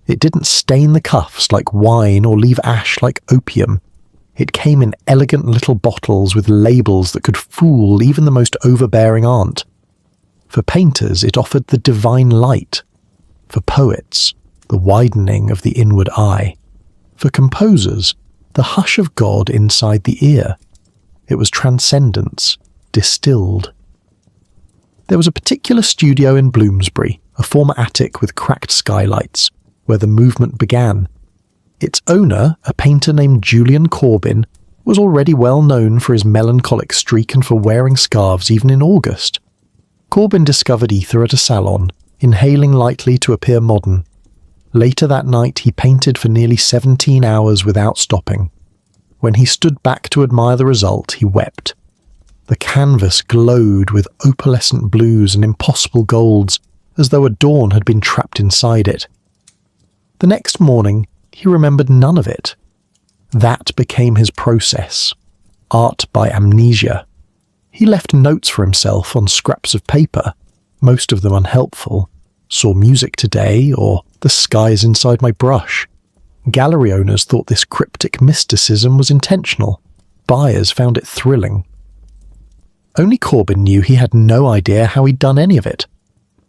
It didn't stain the cuffs like wine or leave ash like opium. It came in elegant little bottles with labels that could fool even the most overbearing aunt. For painters, it offered the divine light. For poets, the widening of the inward eye. For composers, the hush of God inside the ear. It was transcendence, distilled. There was a particular studio in Bloomsbury, a former attic with cracked skylights, where the movement began. Its owner, a painter named Julian Corbyn, was already well known for his melancholic streak and for wearing scarves even in August. Corbyn discovered ether at a salon, inhaling lightly to appear modern. Later that night he painted for nearly 17 hours without stopping. When he stood back to admire the result, he wept. The canvas glowed with opalescent blues and impossible golds, as though a dawn had been trapped inside it. The next morning, he remembered none of it. That became his process. Art by amnesia. He left notes for himself on scraps of paper, most of them unhelpful. Saw music today, or the sky's inside my brush. Gallery owners thought this cryptic mysticism was intentional. Buyers found it thrilling. Only Corbyn knew he had no idea how he'd done any of it.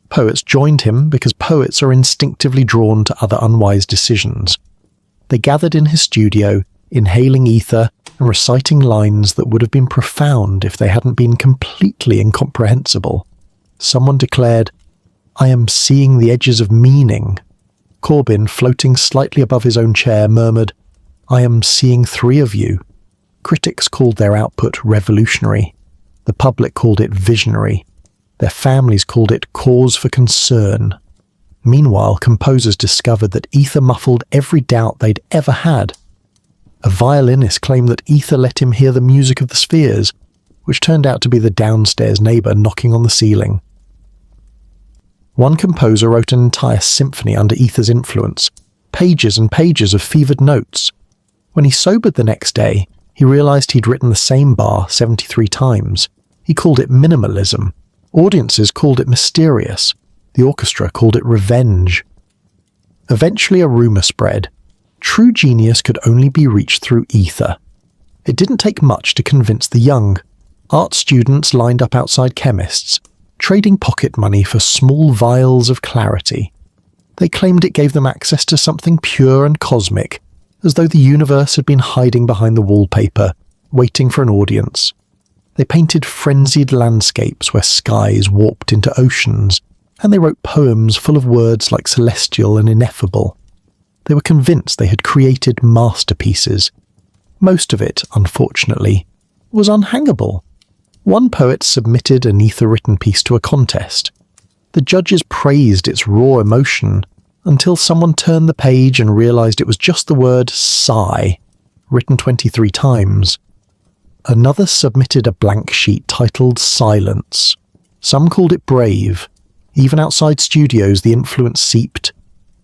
Poets joined him because poets are instinctively drawn to other unwise decisions. They gathered in his studio, inhaling ether and reciting lines that would have been profound if they hadn't been completely incomprehensible. Someone declared, "I am seeing the edges of meaning." Corbyn, floating slightly above his own chair, murmured, "I am seeing three of you." Critics called their output revolutionary. The public called it visionary. Their families called it cause for concern. Meanwhile, composers discovered that ether muffled every doubt they'd ever had. A violinist claimed that ether let him hear the music of the spheres, which turned out to be the downstairs neighbour knocking on the ceiling. One composer wrote an entire symphony under ether's influence, pages and pages of fevered notes. When he sobered the next day, he realised he'd written the same bar 73 times. He called it minimalism. Audiences called it mysterious. The orchestra called it revenge. Eventually a rumour spread. True genius could only be reached through ether. It didn't take much to convince the young. Art students lined up outside chemists, trading pocket money for small vials of clarity. They claimed it gave them access to something pure and cosmic, as though the universe had been hiding behind the wallpaper, waiting for an audience. They painted frenzied landscapes where skies warped into oceans, and they wrote poems full of words like celestial and ineffable. They were convinced they had created masterpieces. Most of it, unfortunately, was unhangable. One poet submitted an ether-written piece to a contest. The judges praised its raw emotion, until someone turned the page and realised it was just the word sigh, written 23 times. Another submitted a blank sheet titled Silence. Some called it brave. Even outside studios the influence seeped.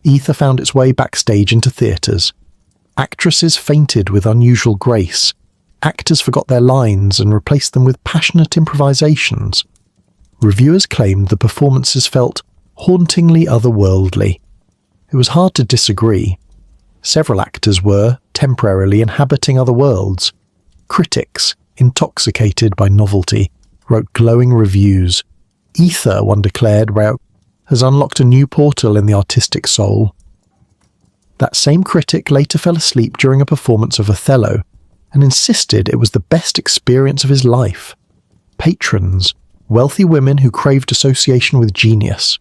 Ether found its way backstage into theatres. Actresses fainted with unusual grace. Actors forgot their lines and replaced them with passionate improvisations. Reviewers claimed the performances felt hauntingly otherworldly. It was hard to disagree. Several actors were, temporarily, inhabiting other worlds. Critics, intoxicated by novelty, wrote glowing reviews. Ether, one declared, has unlocked a new portal in the artistic soul. That same critic later fell asleep during a performance of Othello and insisted it was the best experience of his life. Patrons, wealthy women who craved association with genius,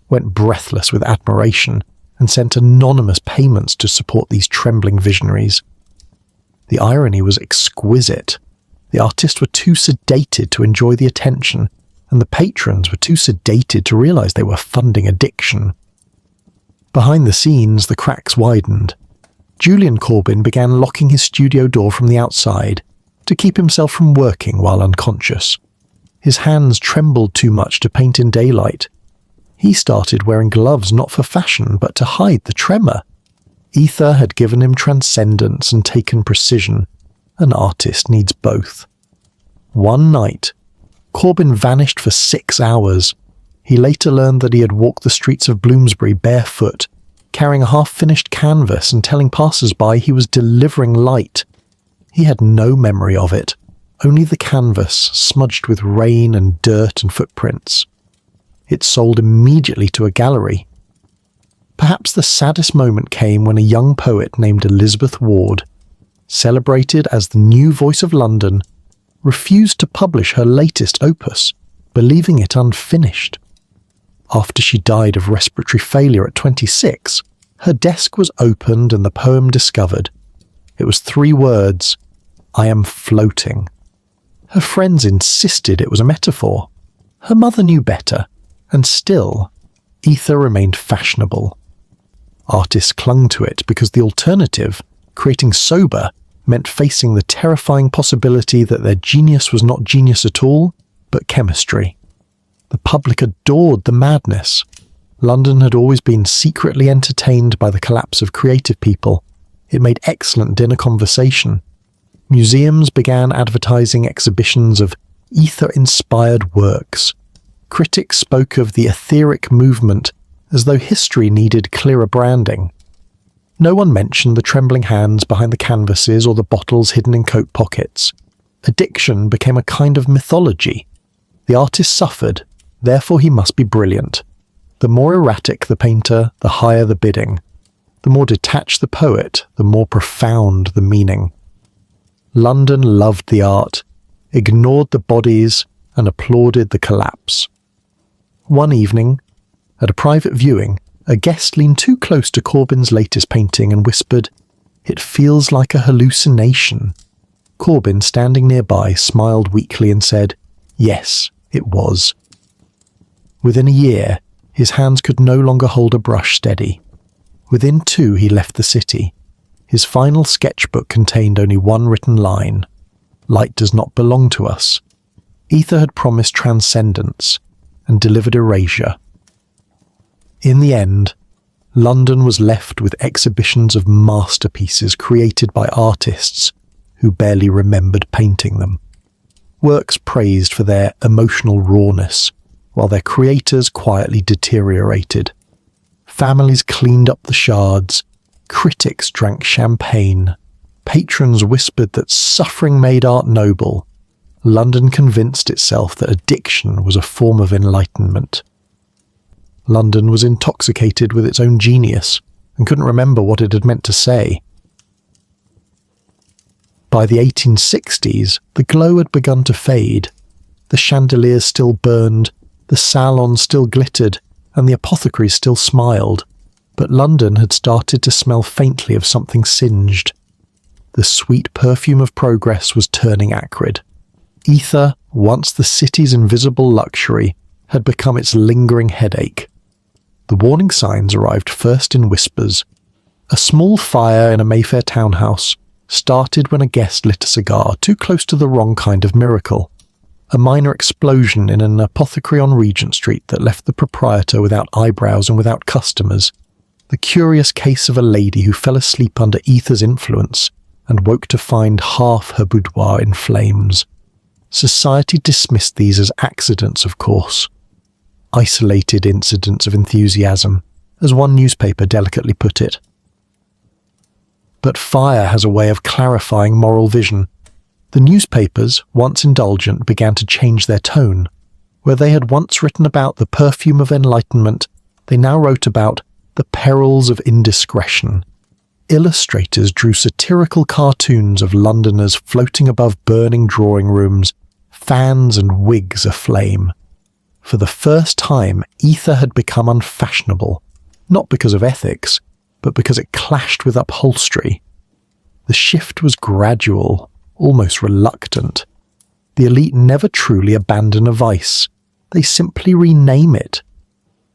went breathless with admiration and sent anonymous payments to support these trembling visionaries. The irony was exquisite. The artists were too sedated to enjoy the attention, and the patrons were too sedated to realise they were funding addiction. Behind the scenes, the cracks widened. Julian Corbyn began locking his studio door from the outside to keep himself from working while unconscious. His hands trembled too much to paint in daylight. He started wearing gloves not for fashion but to hide the tremor. Ether had given him transcendence and taken precision. An artist needs both. One night, Corbyn vanished for 6 hours. He later learned that he had walked the streets of Bloomsbury barefoot, carrying a half-finished canvas and telling passers-by he was delivering light. He had no memory of it, only the canvas smudged with rain and dirt and footprints. It sold immediately to a gallery. Perhaps the saddest moment came when a young poet named Elizabeth Ward, celebrated as the new voice of London, refused to publish her latest opus, believing it unfinished. After she died of respiratory failure at 26, her desk was opened and the poem discovered. It was 3 words, "I am floating." Her friends insisted it was a metaphor. Her mother knew better, and still, ether remained fashionable. Artists clung to it because the alternative, creating sober, meant facing the terrifying possibility that their genius was not genius at all, but chemistry. The public adored the madness. London had always been secretly entertained by the collapse of creative people. It made excellent dinner conversation. Museums began advertising exhibitions of ether-inspired works. Critics spoke of the etheric movement as though history needed clearer branding. No one mentioned the trembling hands behind the canvases or the bottles hidden in coat pockets. Addiction became a kind of mythology. The artist suffered, therefore he must be brilliant. The more erratic the painter, the higher the bidding. The more detached the poet, the more profound the meaning. London loved the art, ignored the bodies, and applauded the collapse. One evening, at a private viewing, a guest leaned too close to Corbyn's latest painting and whispered, "It feels like a hallucination." Corbyn, standing nearby, smiled weakly and said, "Yes, it was." Within a year, his hands could no longer hold a brush steady. Within 2, he left the city. His final sketchbook contained only one written line: "Light does not belong to us." Ether had promised transcendence and delivered erasure. In the end, London was left with exhibitions of masterpieces created by artists who barely remembered painting them. Works praised for their emotional rawness, while their creators quietly deteriorated. Families cleaned up the shards, critics drank champagne, patrons whispered that suffering made art noble. London convinced itself that addiction was a form of enlightenment. London was intoxicated with its own genius and couldn't remember what it had meant to say. By the 1860s, the glow had begun to fade. The chandeliers still burned, the salons still glittered, and the apothecaries still smiled. But London had started to smell faintly of something singed. The sweet perfume of progress was turning acrid. Ether, once the city's invisible luxury, had become its lingering headache. The warning signs arrived first in whispers. A small fire in a Mayfair townhouse started when a guest lit a cigar too close to the wrong kind of miracle. A minor explosion in an apothecary on Regent Street that left the proprietor without eyebrows and without customers. The curious case of a lady who fell asleep under ether's influence and woke to find half her boudoir in flames. Society dismissed these as accidents, of course. Isolated incidents of enthusiasm, as one newspaper delicately put it. But fire has a way of clarifying moral vision. The newspapers, once indulgent, began to change their tone. Where they had once written about the perfume of enlightenment, they now wrote about the perils of indiscretion. Illustrators drew satirical cartoons of Londoners floating above burning drawing rooms, fans and wigs aflame. For the first time, ether had become unfashionable, not because of ethics, but because it clashed with upholstery. The shift was gradual, almost reluctant. The elite never truly abandon a vice. They simply rename it.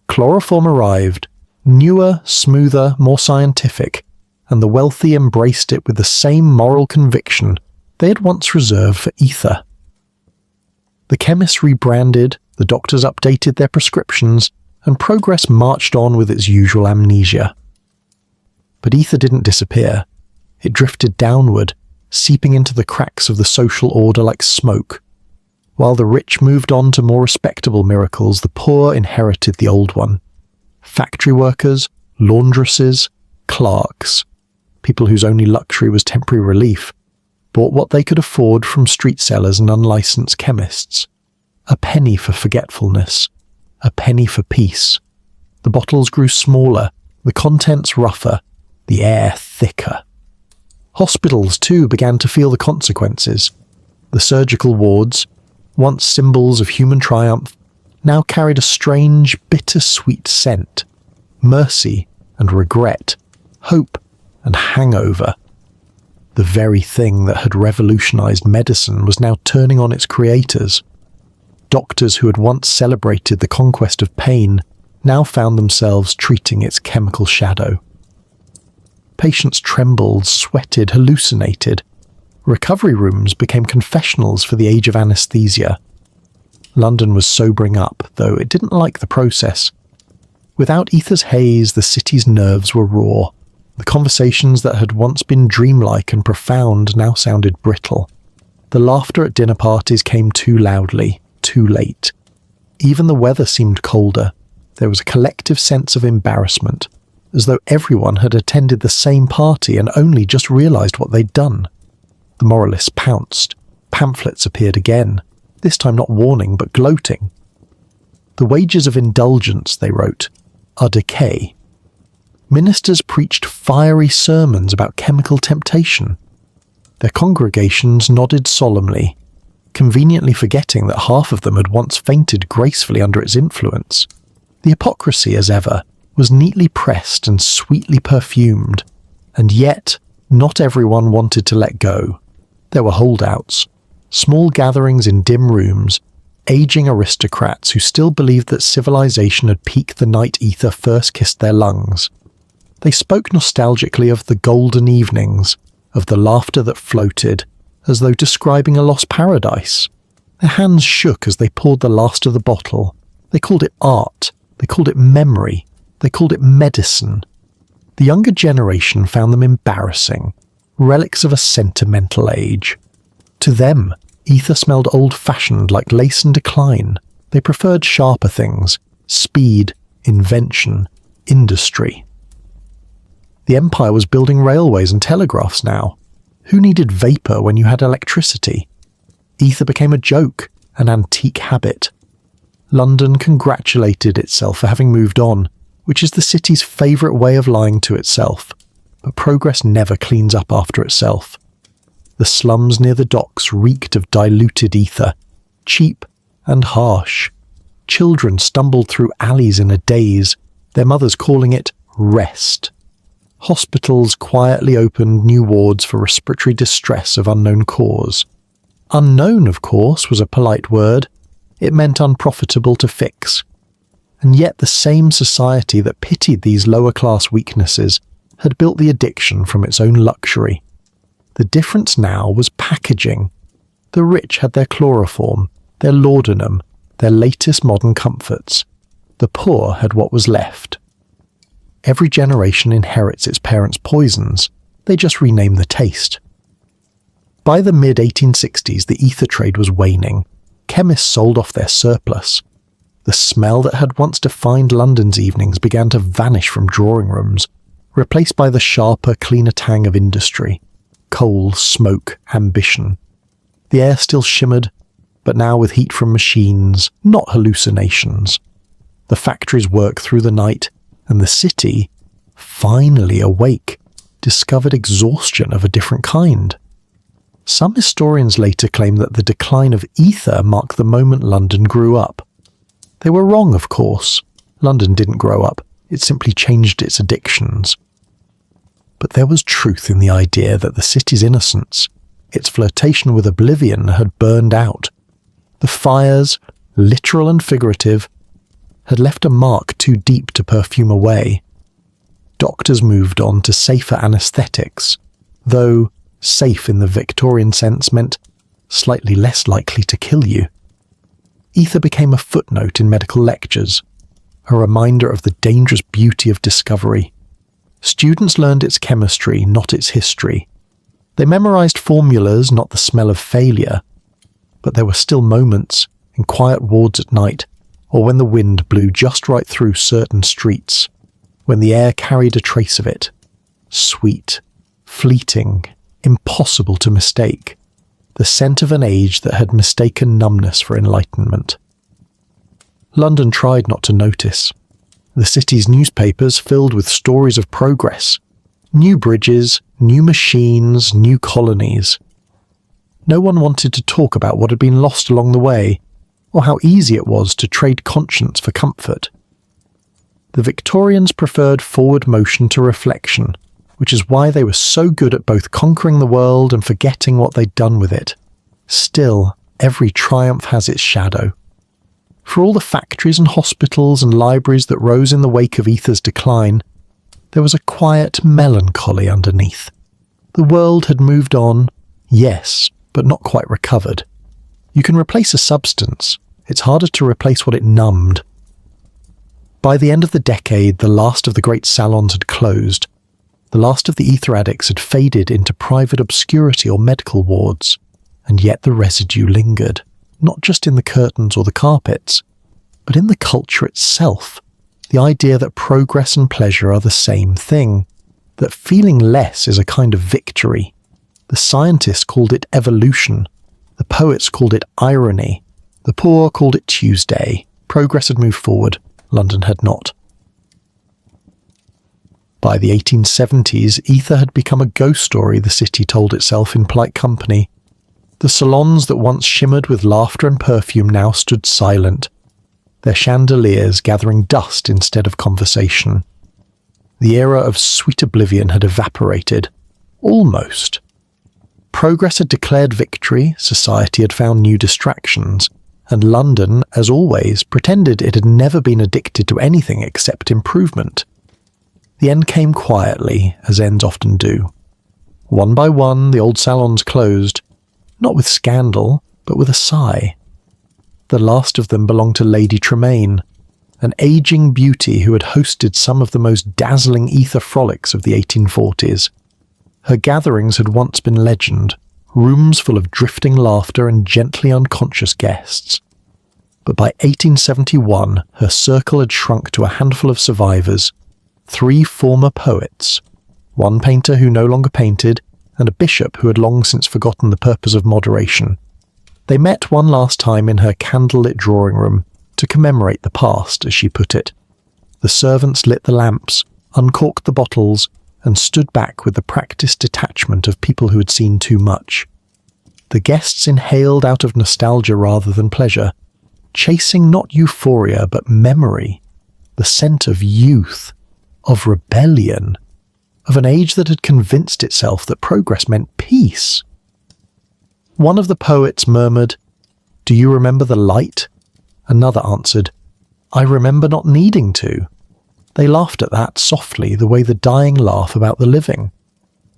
Chloroform arrived, newer, smoother, more scientific, and the wealthy embraced it with the same moral conviction they had once reserved for ether. The chemists rebranded, the doctors updated their prescriptions, and progress marched on with its usual amnesia. But ether didn't disappear. It drifted downward, seeping into the cracks of the social order like smoke. While the rich moved on to more respectable miracles, the poor inherited the old one. Factory workers, laundresses, clerks, people whose only luxury was temporary relief, bought what they could afford from street sellers and unlicensed chemists. A penny for forgetfulness, a penny for peace. The bottles grew smaller, the contents rougher, the air thicker. Hospitals, too, began to feel the consequences. The surgical wards, once symbols of human triumph, now carried a strange, bitter-sweet scent. Mercy and regret, hope and hangover. The very thing that had revolutionized medicine was now turning on its creators. Doctors who had once celebrated the conquest of pain now found themselves treating its chemical shadow. Patients trembled, sweated, hallucinated. Recovery rooms became confessionals for the age of anesthesia. London was sobering up, though it didn't like the process. Without ether's haze, the city's nerves were raw. The conversations that had once been dreamlike and profound now sounded brittle. The laughter at dinner parties came too loudly, too late. Even the weather seemed colder. There was a collective sense of embarrassment, as though everyone had attended the same party and only just realized what they'd done. The moralists pounced. Pamphlets appeared again, this time not warning but gloating. The wages of indulgence, they wrote, are decay. Ministers preached fiery sermons about chemical temptation. Their congregations nodded solemnly, conveniently forgetting that half of them had once fainted gracefully under its influence. The hypocrisy, as ever, was neatly pressed and sweetly perfumed, and yet not everyone wanted to let go. There were holdouts, small gatherings in dim rooms, aging aristocrats who still believed that civilization had peaked the night ether first kissed their lungs. They spoke nostalgically of the golden evenings, of the laughter that floated, as though describing a lost paradise. Their hands shook as they poured the last of the bottle. They called it art, they called it memory, they called it medicine. The younger generation found them embarrassing, relics of a sentimental age. To them, ether smelled old-fashioned like lace and decline. They preferred sharper things, speed, invention, industry. The empire was building railways and telegraphs now. Who needed vapour when you had electricity? Ether became a joke, an antique habit. London congratulated itself for having moved on, which is the city's favourite way of lying to itself. But progress never cleans up after itself. The slums near the docks reeked of diluted ether, cheap and harsh. Children stumbled through alleys in a daze, their mothers calling it rest. Hospitals quietly opened new wards for respiratory distress of unknown cause. Unknown, of course, was a polite word. It meant unprofitable to fix. And yet the same society that pitied these lower-class weaknesses had built the addiction from its own luxury. The difference now was packaging. The rich had their chloroform, their laudanum, their latest modern comforts. The poor had what was left. Every generation inherits its parents' poisons. They just rename the taste. By the mid-1860s, the ether trade was waning. Chemists sold off their surplus. The smell that had once defined London's evenings began to vanish from drawing rooms, replaced by the sharper, cleaner tang of industry. Coal, smoke, ambition. The air still shimmered, but now with heat from machines, not hallucinations. The factories worked through the night, and the city, finally awake, discovered exhaustion of a different kind. Some historians later claim that the decline of ether marked the moment London grew up. They were wrong, of course. London didn't grow up, it simply changed its addictions. But there was truth in the idea that the city's innocence, its flirtation with oblivion, had burned out. The fires, literal and figurative, had left a mark too deep to perfume away. Doctors moved on to safer anaesthetics, though safe in the Victorian sense meant slightly less likely to kill you. Ether became a footnote in medical lectures. a reminder of the dangerous beauty of discovery. Students learned its chemistry, not its history. They memorized formulas, not the smell of failure. But there were still moments, in quiet wards at night, or when the wind blew just right through certain streets, when the air carried a trace of it. Sweet, fleeting, impossible to mistake. The scent of an age that had mistaken numbness for enlightenment. London tried not to notice. The city's newspapers filled with stories of progress. New bridges, new machines, new colonies. No one wanted to talk about what had been lost along the way, or how easy it was to trade conscience for comfort. The Victorians preferred forward motion to reflection, which is why they were so good at both conquering the world and forgetting what they'd done with it. Still, every triumph has its shadow. For all the factories and hospitals and libraries that rose in the wake of ether's decline, there was a quiet melancholy underneath. The world had moved on, yes, but not quite recovered. You can replace a substance, it's harder to replace what it numbed. By the end of the decade, the last of the great salons had closed. The last of the ether addicts had faded into private obscurity or medical wards, and yet the residue lingered, not just in the curtains or the carpets, but in the culture itself. The idea that progress and pleasure are the same thing, that feeling less is a kind of victory. The scientists called it evolution, the poets called it irony, the poor called it Tuesday. Progress had moved forward, London had not. By the 1870s, ether had become a ghost story the city told itself in polite company. The salons that once shimmered with laughter and perfume now stood silent, their chandeliers gathering dust instead of conversation. The era of sweet oblivion had evaporated. Almost. Progress had declared victory, society had found new distractions, and London, as always, pretended it had never been addicted to anything except improvement. The end came quietly, as ends often do. One by one, the old salons closed, not with scandal, but with a sigh. The last of them belonged to Lady Tremaine, an aging beauty who had hosted some of the most dazzling ether frolics of the 1840s. Her gatherings had once been legend, rooms full of drifting laughter and gently unconscious guests. But by 1871, her circle had shrunk to a handful of survivors, 3 former poets, one painter who no longer painted, and a bishop who had long since forgotten the purpose of moderation. They met one last time in her candlelit drawing room to commemorate the past, as she put it. The servants lit the lamps, uncorked the bottles, and stood back with the practiced detachment of people who had seen too much. The guests inhaled out of nostalgia rather than pleasure, chasing not euphoria but memory, the scent of youth, of rebellion, of an age that had convinced itself that progress meant peace. One of the poets murmured, "Do you remember the light?" Another answered, "I remember not needing to." They laughed at that softly, the way the dying laugh about the living.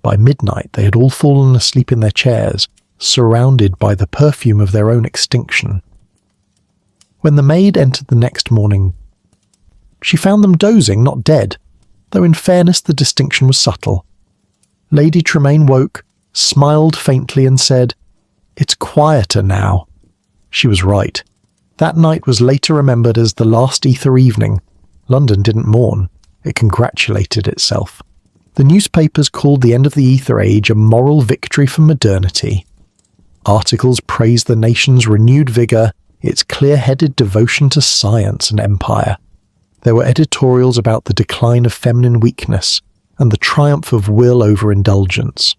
By midnight they had all fallen asleep in their chairs, surrounded by the perfume of their own extinction. When the maid entered the next morning, she found them dozing, not dead, though in fairness the distinction was subtle. Lady Tremaine woke, smiled faintly and said, "It's quieter now." She was right. That night was later remembered as the last ether evening. London didn't mourn. It congratulated itself. The newspapers called the end of the ether age a moral victory for modernity. Articles praised the nation's renewed vigour, its clear-headed devotion to science and empire. There were editorials about the decline of feminine weakness and the triumph of will over indulgence.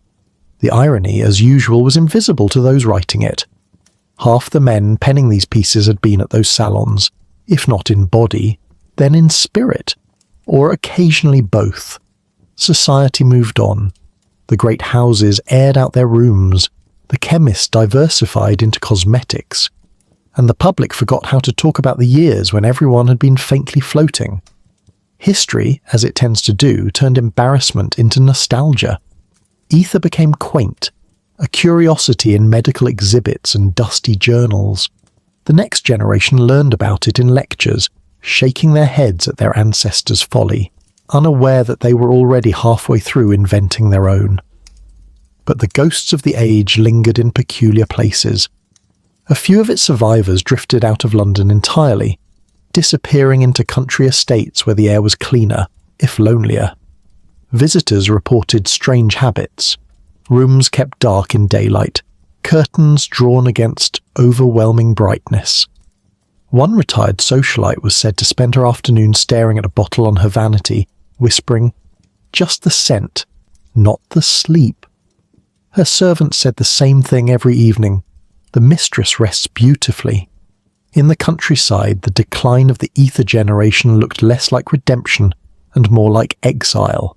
The irony, as usual, was invisible to those writing it. Half the men penning these pieces had been at those salons, if not in body, then in spirit, or occasionally both. Society moved on. The great houses aired out their rooms, the chemists diversified into cosmetics, and the public forgot how to talk about the years when everyone had been faintly floating. History, as it tends to do, turned embarrassment into nostalgia. Ether became quaint, a curiosity in medical exhibits and dusty journals. The next generation learned about it in lectures, shaking their heads at their ancestors' folly, unaware that they were already halfway through inventing their own. But the ghosts of the age lingered in peculiar places. A few of its survivors drifted out of London entirely, disappearing into country estates where the air was cleaner, if lonelier. Visitors reported strange habits: rooms kept dark in daylight, curtains drawn against overwhelming brightness. One retired socialite was said to spend her afternoon staring at a bottle on her vanity, whispering, "Just the scent, not the sleep." Her servant said the same thing every evening. The mistress rests beautifully. In the countryside, the decline of the ether generation looked less like redemption and more like exile.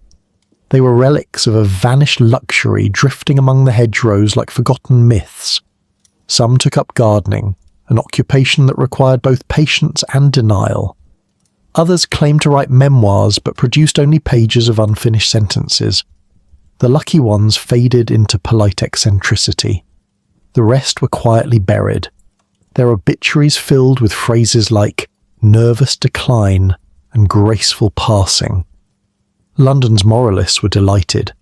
They were relics of a vanished luxury drifting among the hedgerows like forgotten myths. Some took up gardening, an occupation that required both patience and denial. Others claimed to write memoirs but produced only pages of unfinished sentences. The lucky ones faded into polite eccentricity. The rest were quietly buried, their obituaries filled with phrases like nervous decline and graceful passing. London's moralists were delighted.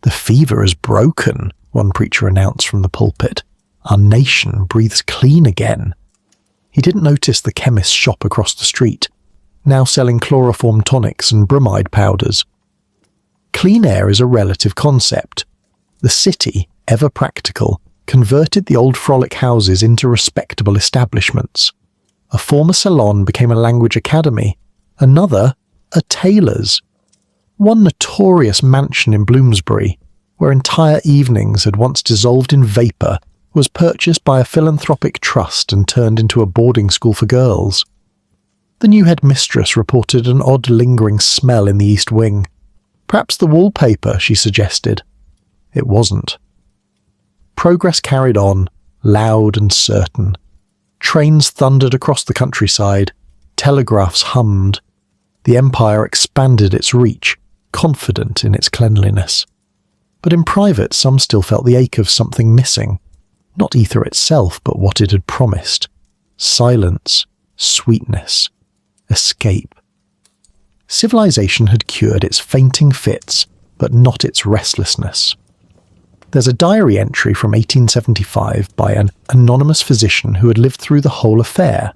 "The fever is broken," one preacher announced from the pulpit. "Our nation breathes clean again." He didn't notice the chemist's shop across the street, now selling chloroform tonics and bromide powders. Clean air is a relative concept. The city, ever practical, converted the old frolic houses into respectable establishments. A former salon became a language academy, another a tailor's. One notorious mansion in Bloomsbury, where entire evenings had once dissolved in vapour, was purchased by a philanthropic trust and turned into a boarding school for girls. The new headmistress reported an odd lingering smell in the east wing. "Perhaps the wallpaper," she suggested. It wasn't. Progress carried on, loud and certain. Trains thundered across the countryside, telegraphs hummed. The empire expanded its reach, confident in its cleanliness. But in private, some still felt the ache of something missing. Not ether itself, but what it had promised. Silence, sweetness, escape. Civilization had cured its fainting fits, but not its restlessness. There's a diary entry from 1875 by an anonymous physician who had lived through the whole affair.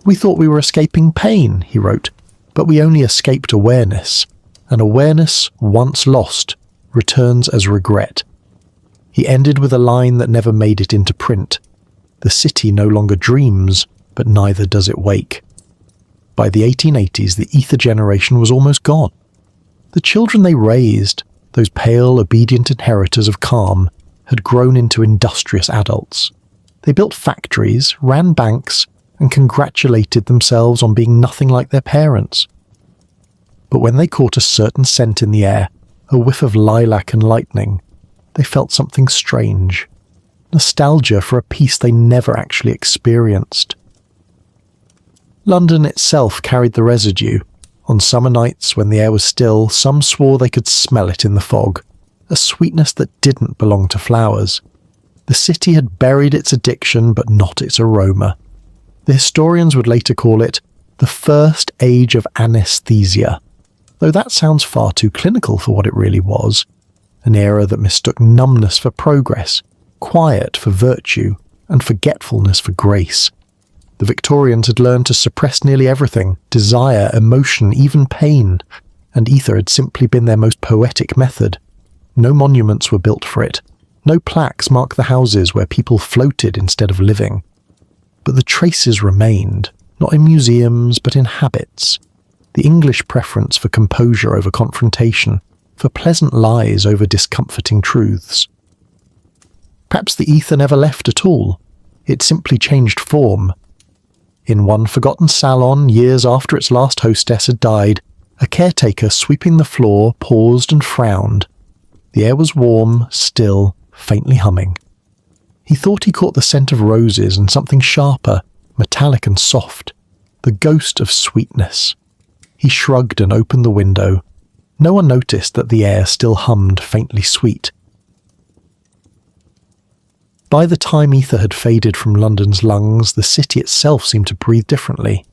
"We thought we were escaping pain," he wrote, "but we only escaped awareness, and awareness, once lost, returns as regret." He ended with a line that never made it into print. "The city no longer dreams, but neither does it wake." By the 1880s, the ether generation was almost gone. The children they raised, those pale, obedient inheritors of calm, had grown into industrious adults. They built factories, ran banks, and congratulated themselves on being nothing like their parents. But when they caught a certain scent in the air, a whiff of lilac and lightning, they felt something strange. Nostalgia for a peace they never actually experienced. London itself carried the residue. On summer nights, when the air was still, some swore they could smell it in the fog, a sweetness that didn't belong to flowers. The city had buried its addiction, but not its aroma. The historians would later call it the first age of anesthesia, though that sounds far too clinical for what it really was. An era that mistook numbness for progress, quiet for virtue, and forgetfulness for grace. The Victorians had learned to suppress nearly everything: desire, emotion, even pain, and ether had simply been their most poetic method. No monuments were built for it. No plaques marked the houses where people floated instead of living. But the traces remained, not in museums, but in habits. The English preference for composure over confrontation, for pleasant lies over discomforting truths. Perhaps the ether never left at all. It simply changed form. In one forgotten salon, years after its last hostess had died, a caretaker sweeping the floor paused and frowned. The air was warm, still, faintly humming. He thought he caught the scent of roses and something sharper, metallic and soft, the ghost of sweetness. He shrugged and opened the window. No one noticed that the air still hummed faintly sweet. By the time ether had faded from London's lungs, the city itself seemed to breathe differently.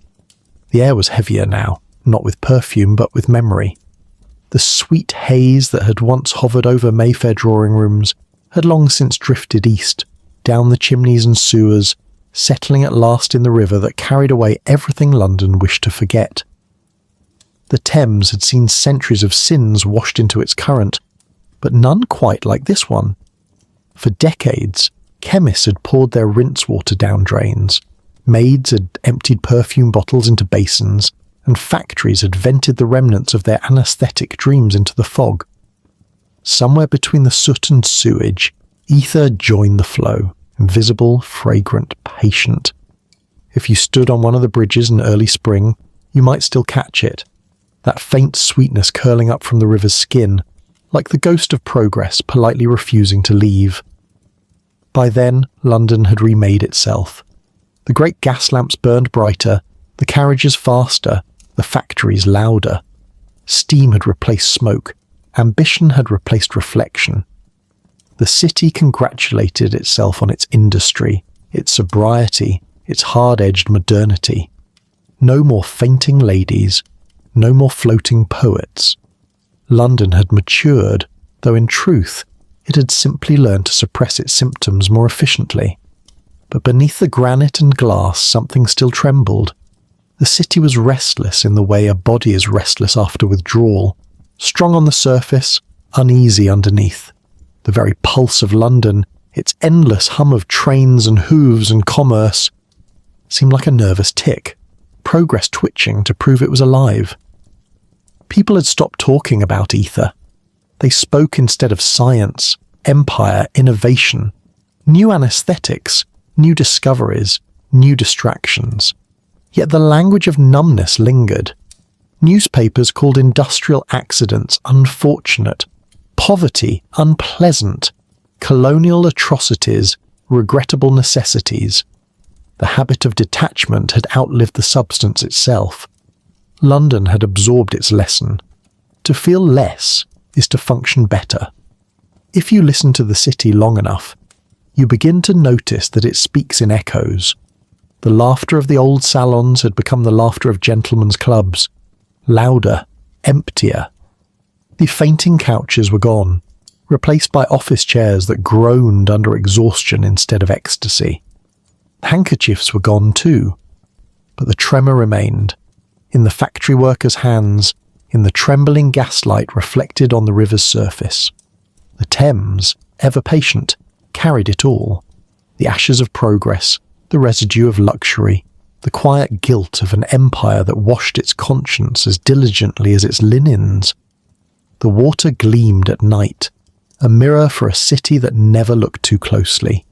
The air was heavier now, not with perfume but with memory. The sweet haze that had once hovered over Mayfair drawing rooms had long since drifted east, down the chimneys and sewers, settling at last in the river that carried away everything London wished to forget. The Thames had seen centuries of sins washed into its current, but none quite like this one. For decades, chemists had poured their rinse water down drains, maids had emptied perfume bottles into basins, and factories had vented the remnants of their anaesthetic dreams into the fog. Somewhere between the soot and sewage, ether joined the flow, invisible, fragrant, patient. If you stood on one of the bridges in early spring, you might still catch it, that faint sweetness curling up from the river's skin, like the ghost of progress politely refusing to leave. By then, London had remade itself. The great gas lamps burned brighter, the carriages faster, the factories louder. Steam had replaced smoke, ambition had replaced reflection. The city congratulated itself on its industry, its sobriety, its hard-edged modernity. No more fainting ladies, no more floating poets. London had matured, though in truth it had simply learned to suppress its symptoms more efficiently. But beneath the granite and glass something still trembled. The city was restless in the way a body is restless after withdrawal, strong on the surface, uneasy underneath. The very pulse of London, its endless hum of trains and hooves and commerce, seemed like a nervous tick, progress twitching to prove it was alive. People had stopped talking about ether. They spoke instead of science, empire, innovation, new anaesthetics, new discoveries, new distractions. Yet the language of numbness lingered. Newspapers called industrial accidents unfortunate, poverty unpleasant, colonial atrocities regrettable necessities. The habit of detachment had outlived the substance itself. London had absorbed its lesson. To feel less is to function better. If you listen to the city long enough, you begin to notice that it speaks in echoes. The laughter of the old salons had become the laughter of gentlemen's clubs, louder, emptier. The fainting couches were gone, replaced by office chairs that groaned under exhaustion instead of ecstasy. Handkerchiefs were gone too, but the tremor remained, in the factory workers' hands, in the trembling gaslight reflected on the river's surface. The Thames, ever patient, carried it all. The ashes of progress, the residue of luxury, the quiet guilt of an empire that washed its conscience as diligently as its linens. The water gleamed at night, a mirror for a city that never looked too closely.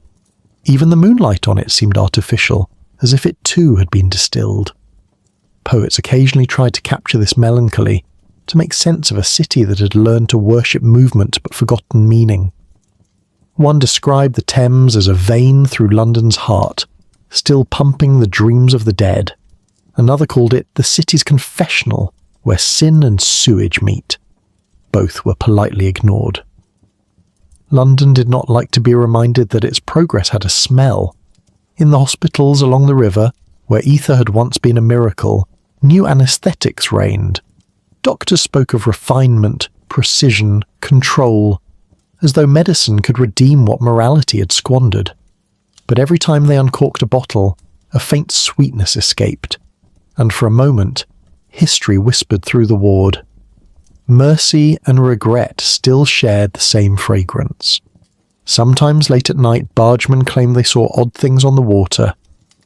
Even the moonlight on it seemed artificial, as if it too had been distilled. Poets occasionally tried to capture this melancholy, to make sense of a city that had learned to worship movement but forgotten meaning. One described the Thames as a vein through London's heart, still pumping the dreams of the dead. Another called it the city's confessional, where sin and sewage meet. Both were politely ignored. London did not like to be reminded that its progress had a smell. In the hospitals along the river, where ether had once been a miracle, new anaesthetics reigned. Doctors spoke of refinement, precision, control, as though medicine could redeem what morality had squandered. But every time they uncorked a bottle, a faint sweetness escaped, and for a moment, history whispered through the ward. Mercy and regret still shared the same fragrance. Sometimes late at night, bargemen claimed they saw odd things on the water,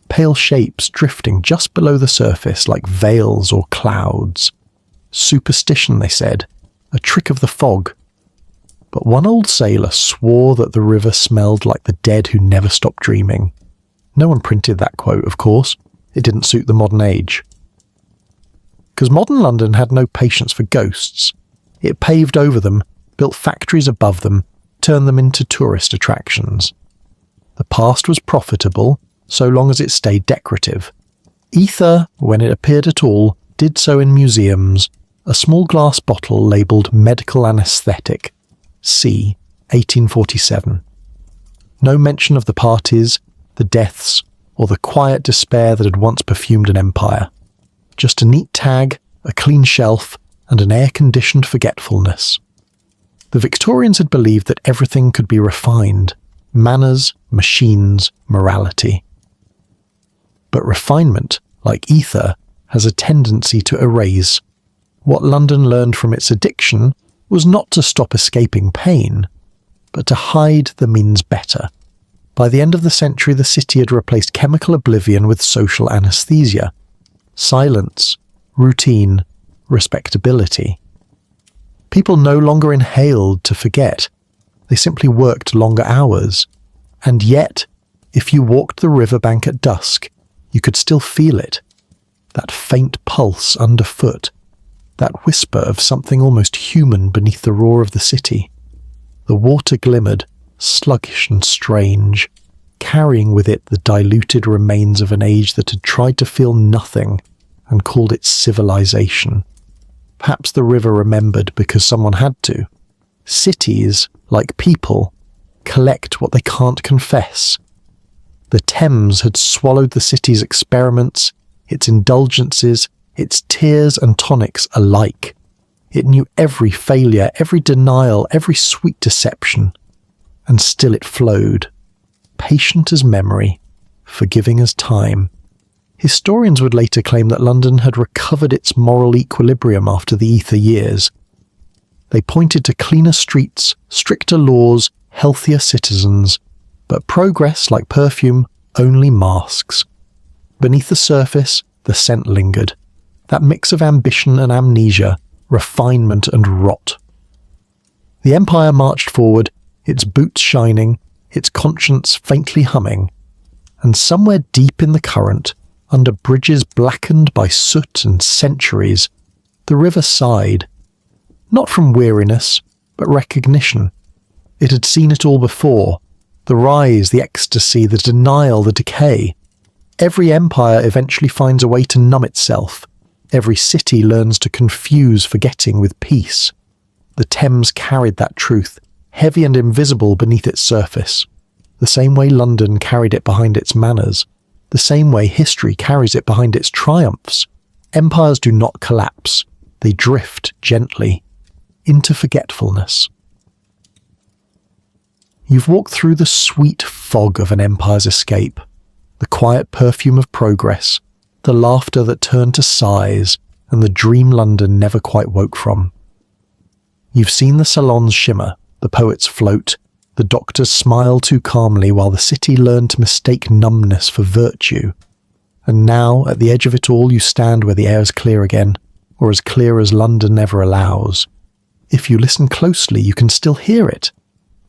pale shapes drifting just below the surface like veils or clouds. Superstition, they said, a trick of the fog. But one old sailor swore that the river smelled like the dead who never stopped dreaming. No one printed that quote, of course. It didn't suit the modern age. Because modern London had no patience for ghosts. It paved over them, built factories above them, turned them into tourist attractions. The past was profitable, so long as it stayed decorative. Ether, when it appeared at all, did so in museums, a small glass bottle labelled medical anaesthetic, C. 1847. No mention of the parties, the deaths, or the quiet despair that had once perfumed an empire. just a neat tag, a clean shelf, and an air-conditioned forgetfulness. The Victorians had believed that everything could be refined: manners, machines, morality. But refinement, like ether, has a tendency to erase. What London learned from its addiction was not to stop escaping pain, but to hide the means better. By the end of the century, the city had replaced chemical oblivion with social anesthesia. Silence, routine, respectability. People no longer inhaled to forget. They simply worked longer hours. And yet, if you walked the riverbank at dusk, you could still feel it. That faint pulse underfoot. That whisper of something almost human beneath the roar of the city. The water glimmered, sluggish and strange, carrying with it the diluted remains of an age that had tried to feel nothing and called it civilization. Perhaps the river remembered because someone had to. Cities, like people, collect what they can't confess. The Thames had swallowed the city's experiments, its indulgences, its tears and tonics alike. It knew every failure, every denial, every sweet deception. And still it flowed, patient as memory, forgiving as time. Historians would later claim that London had recovered its moral equilibrium after the ether years. They pointed to cleaner streets, stricter laws, healthier citizens, but progress, like perfume, only masks. Beneath the surface, the scent lingered, that mix of ambition and amnesia, refinement and rot. The empire marched forward, its boots shining, its conscience faintly humming, and somewhere deep in the current, under bridges blackened by soot and centuries, the river sighed. Not from weariness, but recognition. It had seen it all before. The rise, the ecstasy, the denial, the decay. Every empire eventually finds a way to numb itself. Every city learns to confuse forgetting with peace. The Thames carried that truth, heavy and invisible beneath its surface. The same way London carried it behind its manners. The same way history carries it behind its triumphs. Empires do not collapse. They drift gently into forgetfulness. You've walked through the sweet fog of an empire's escape, the quiet perfume of progress, the laughter that turned to sighs, and the dream London never quite woke from. You've seen the salons shimmer, the poets float, the doctors smile too calmly while the city learned to mistake numbness for virtue. And now, at the edge of it all, you stand where the air is clear again, or as clear as London ever allows. If you listen closely, you can still hear it.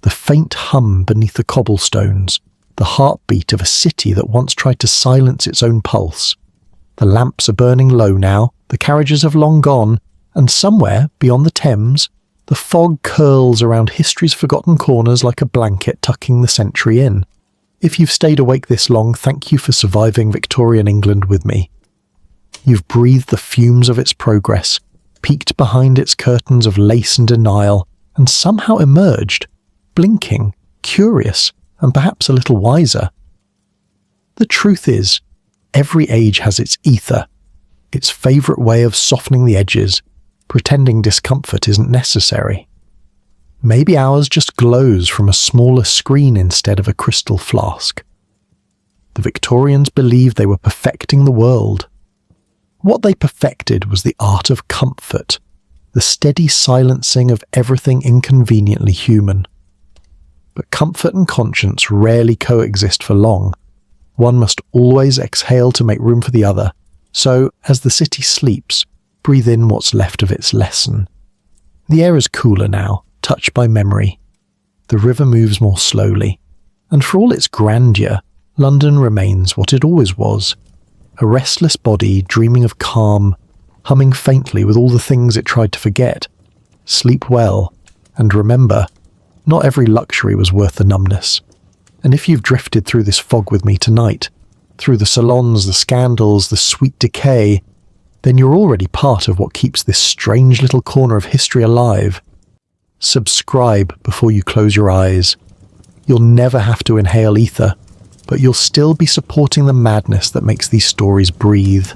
The faint hum beneath the cobblestones, the heartbeat of a city that once tried to silence its own pulse. The lamps are burning low now, the carriages have long gone, and somewhere, beyond the Thames, the fog curls around history's forgotten corners like a blanket tucking the century in. If you've stayed awake this long, thank you for surviving Victorian England with me. You've breathed the fumes of its progress, peeked behind its curtains of lace and denial, and somehow emerged, blinking, curious, and perhaps a little wiser. The truth is, every age has its ether, its favourite way of softening the edges, pretending discomfort isn't necessary. Maybe ours just glows from a smaller screen instead of a crystal flask. The Victorians believed they were perfecting the world. What they perfected was the art of comfort, the steady silencing of everything inconveniently human. But comfort and conscience rarely coexist for long. One must always exhale to make room for the other. So, as the city sleeps, breathe in what's left of its lesson. The air is cooler now, touched by memory. The river moves more slowly. And for all its grandeur, London remains what it always was. A restless body dreaming of calm, humming faintly with all the things it tried to forget. Sleep well, and remember, not every luxury was worth the numbness. And if you've drifted through this fog with me tonight, through the salons, the scandals, the sweet decay, then you're already part of what keeps this strange little corner of history alive. Subscribe before you close your eyes. You'll never have to inhale ether, but you'll still be supporting the madness that makes these stories breathe.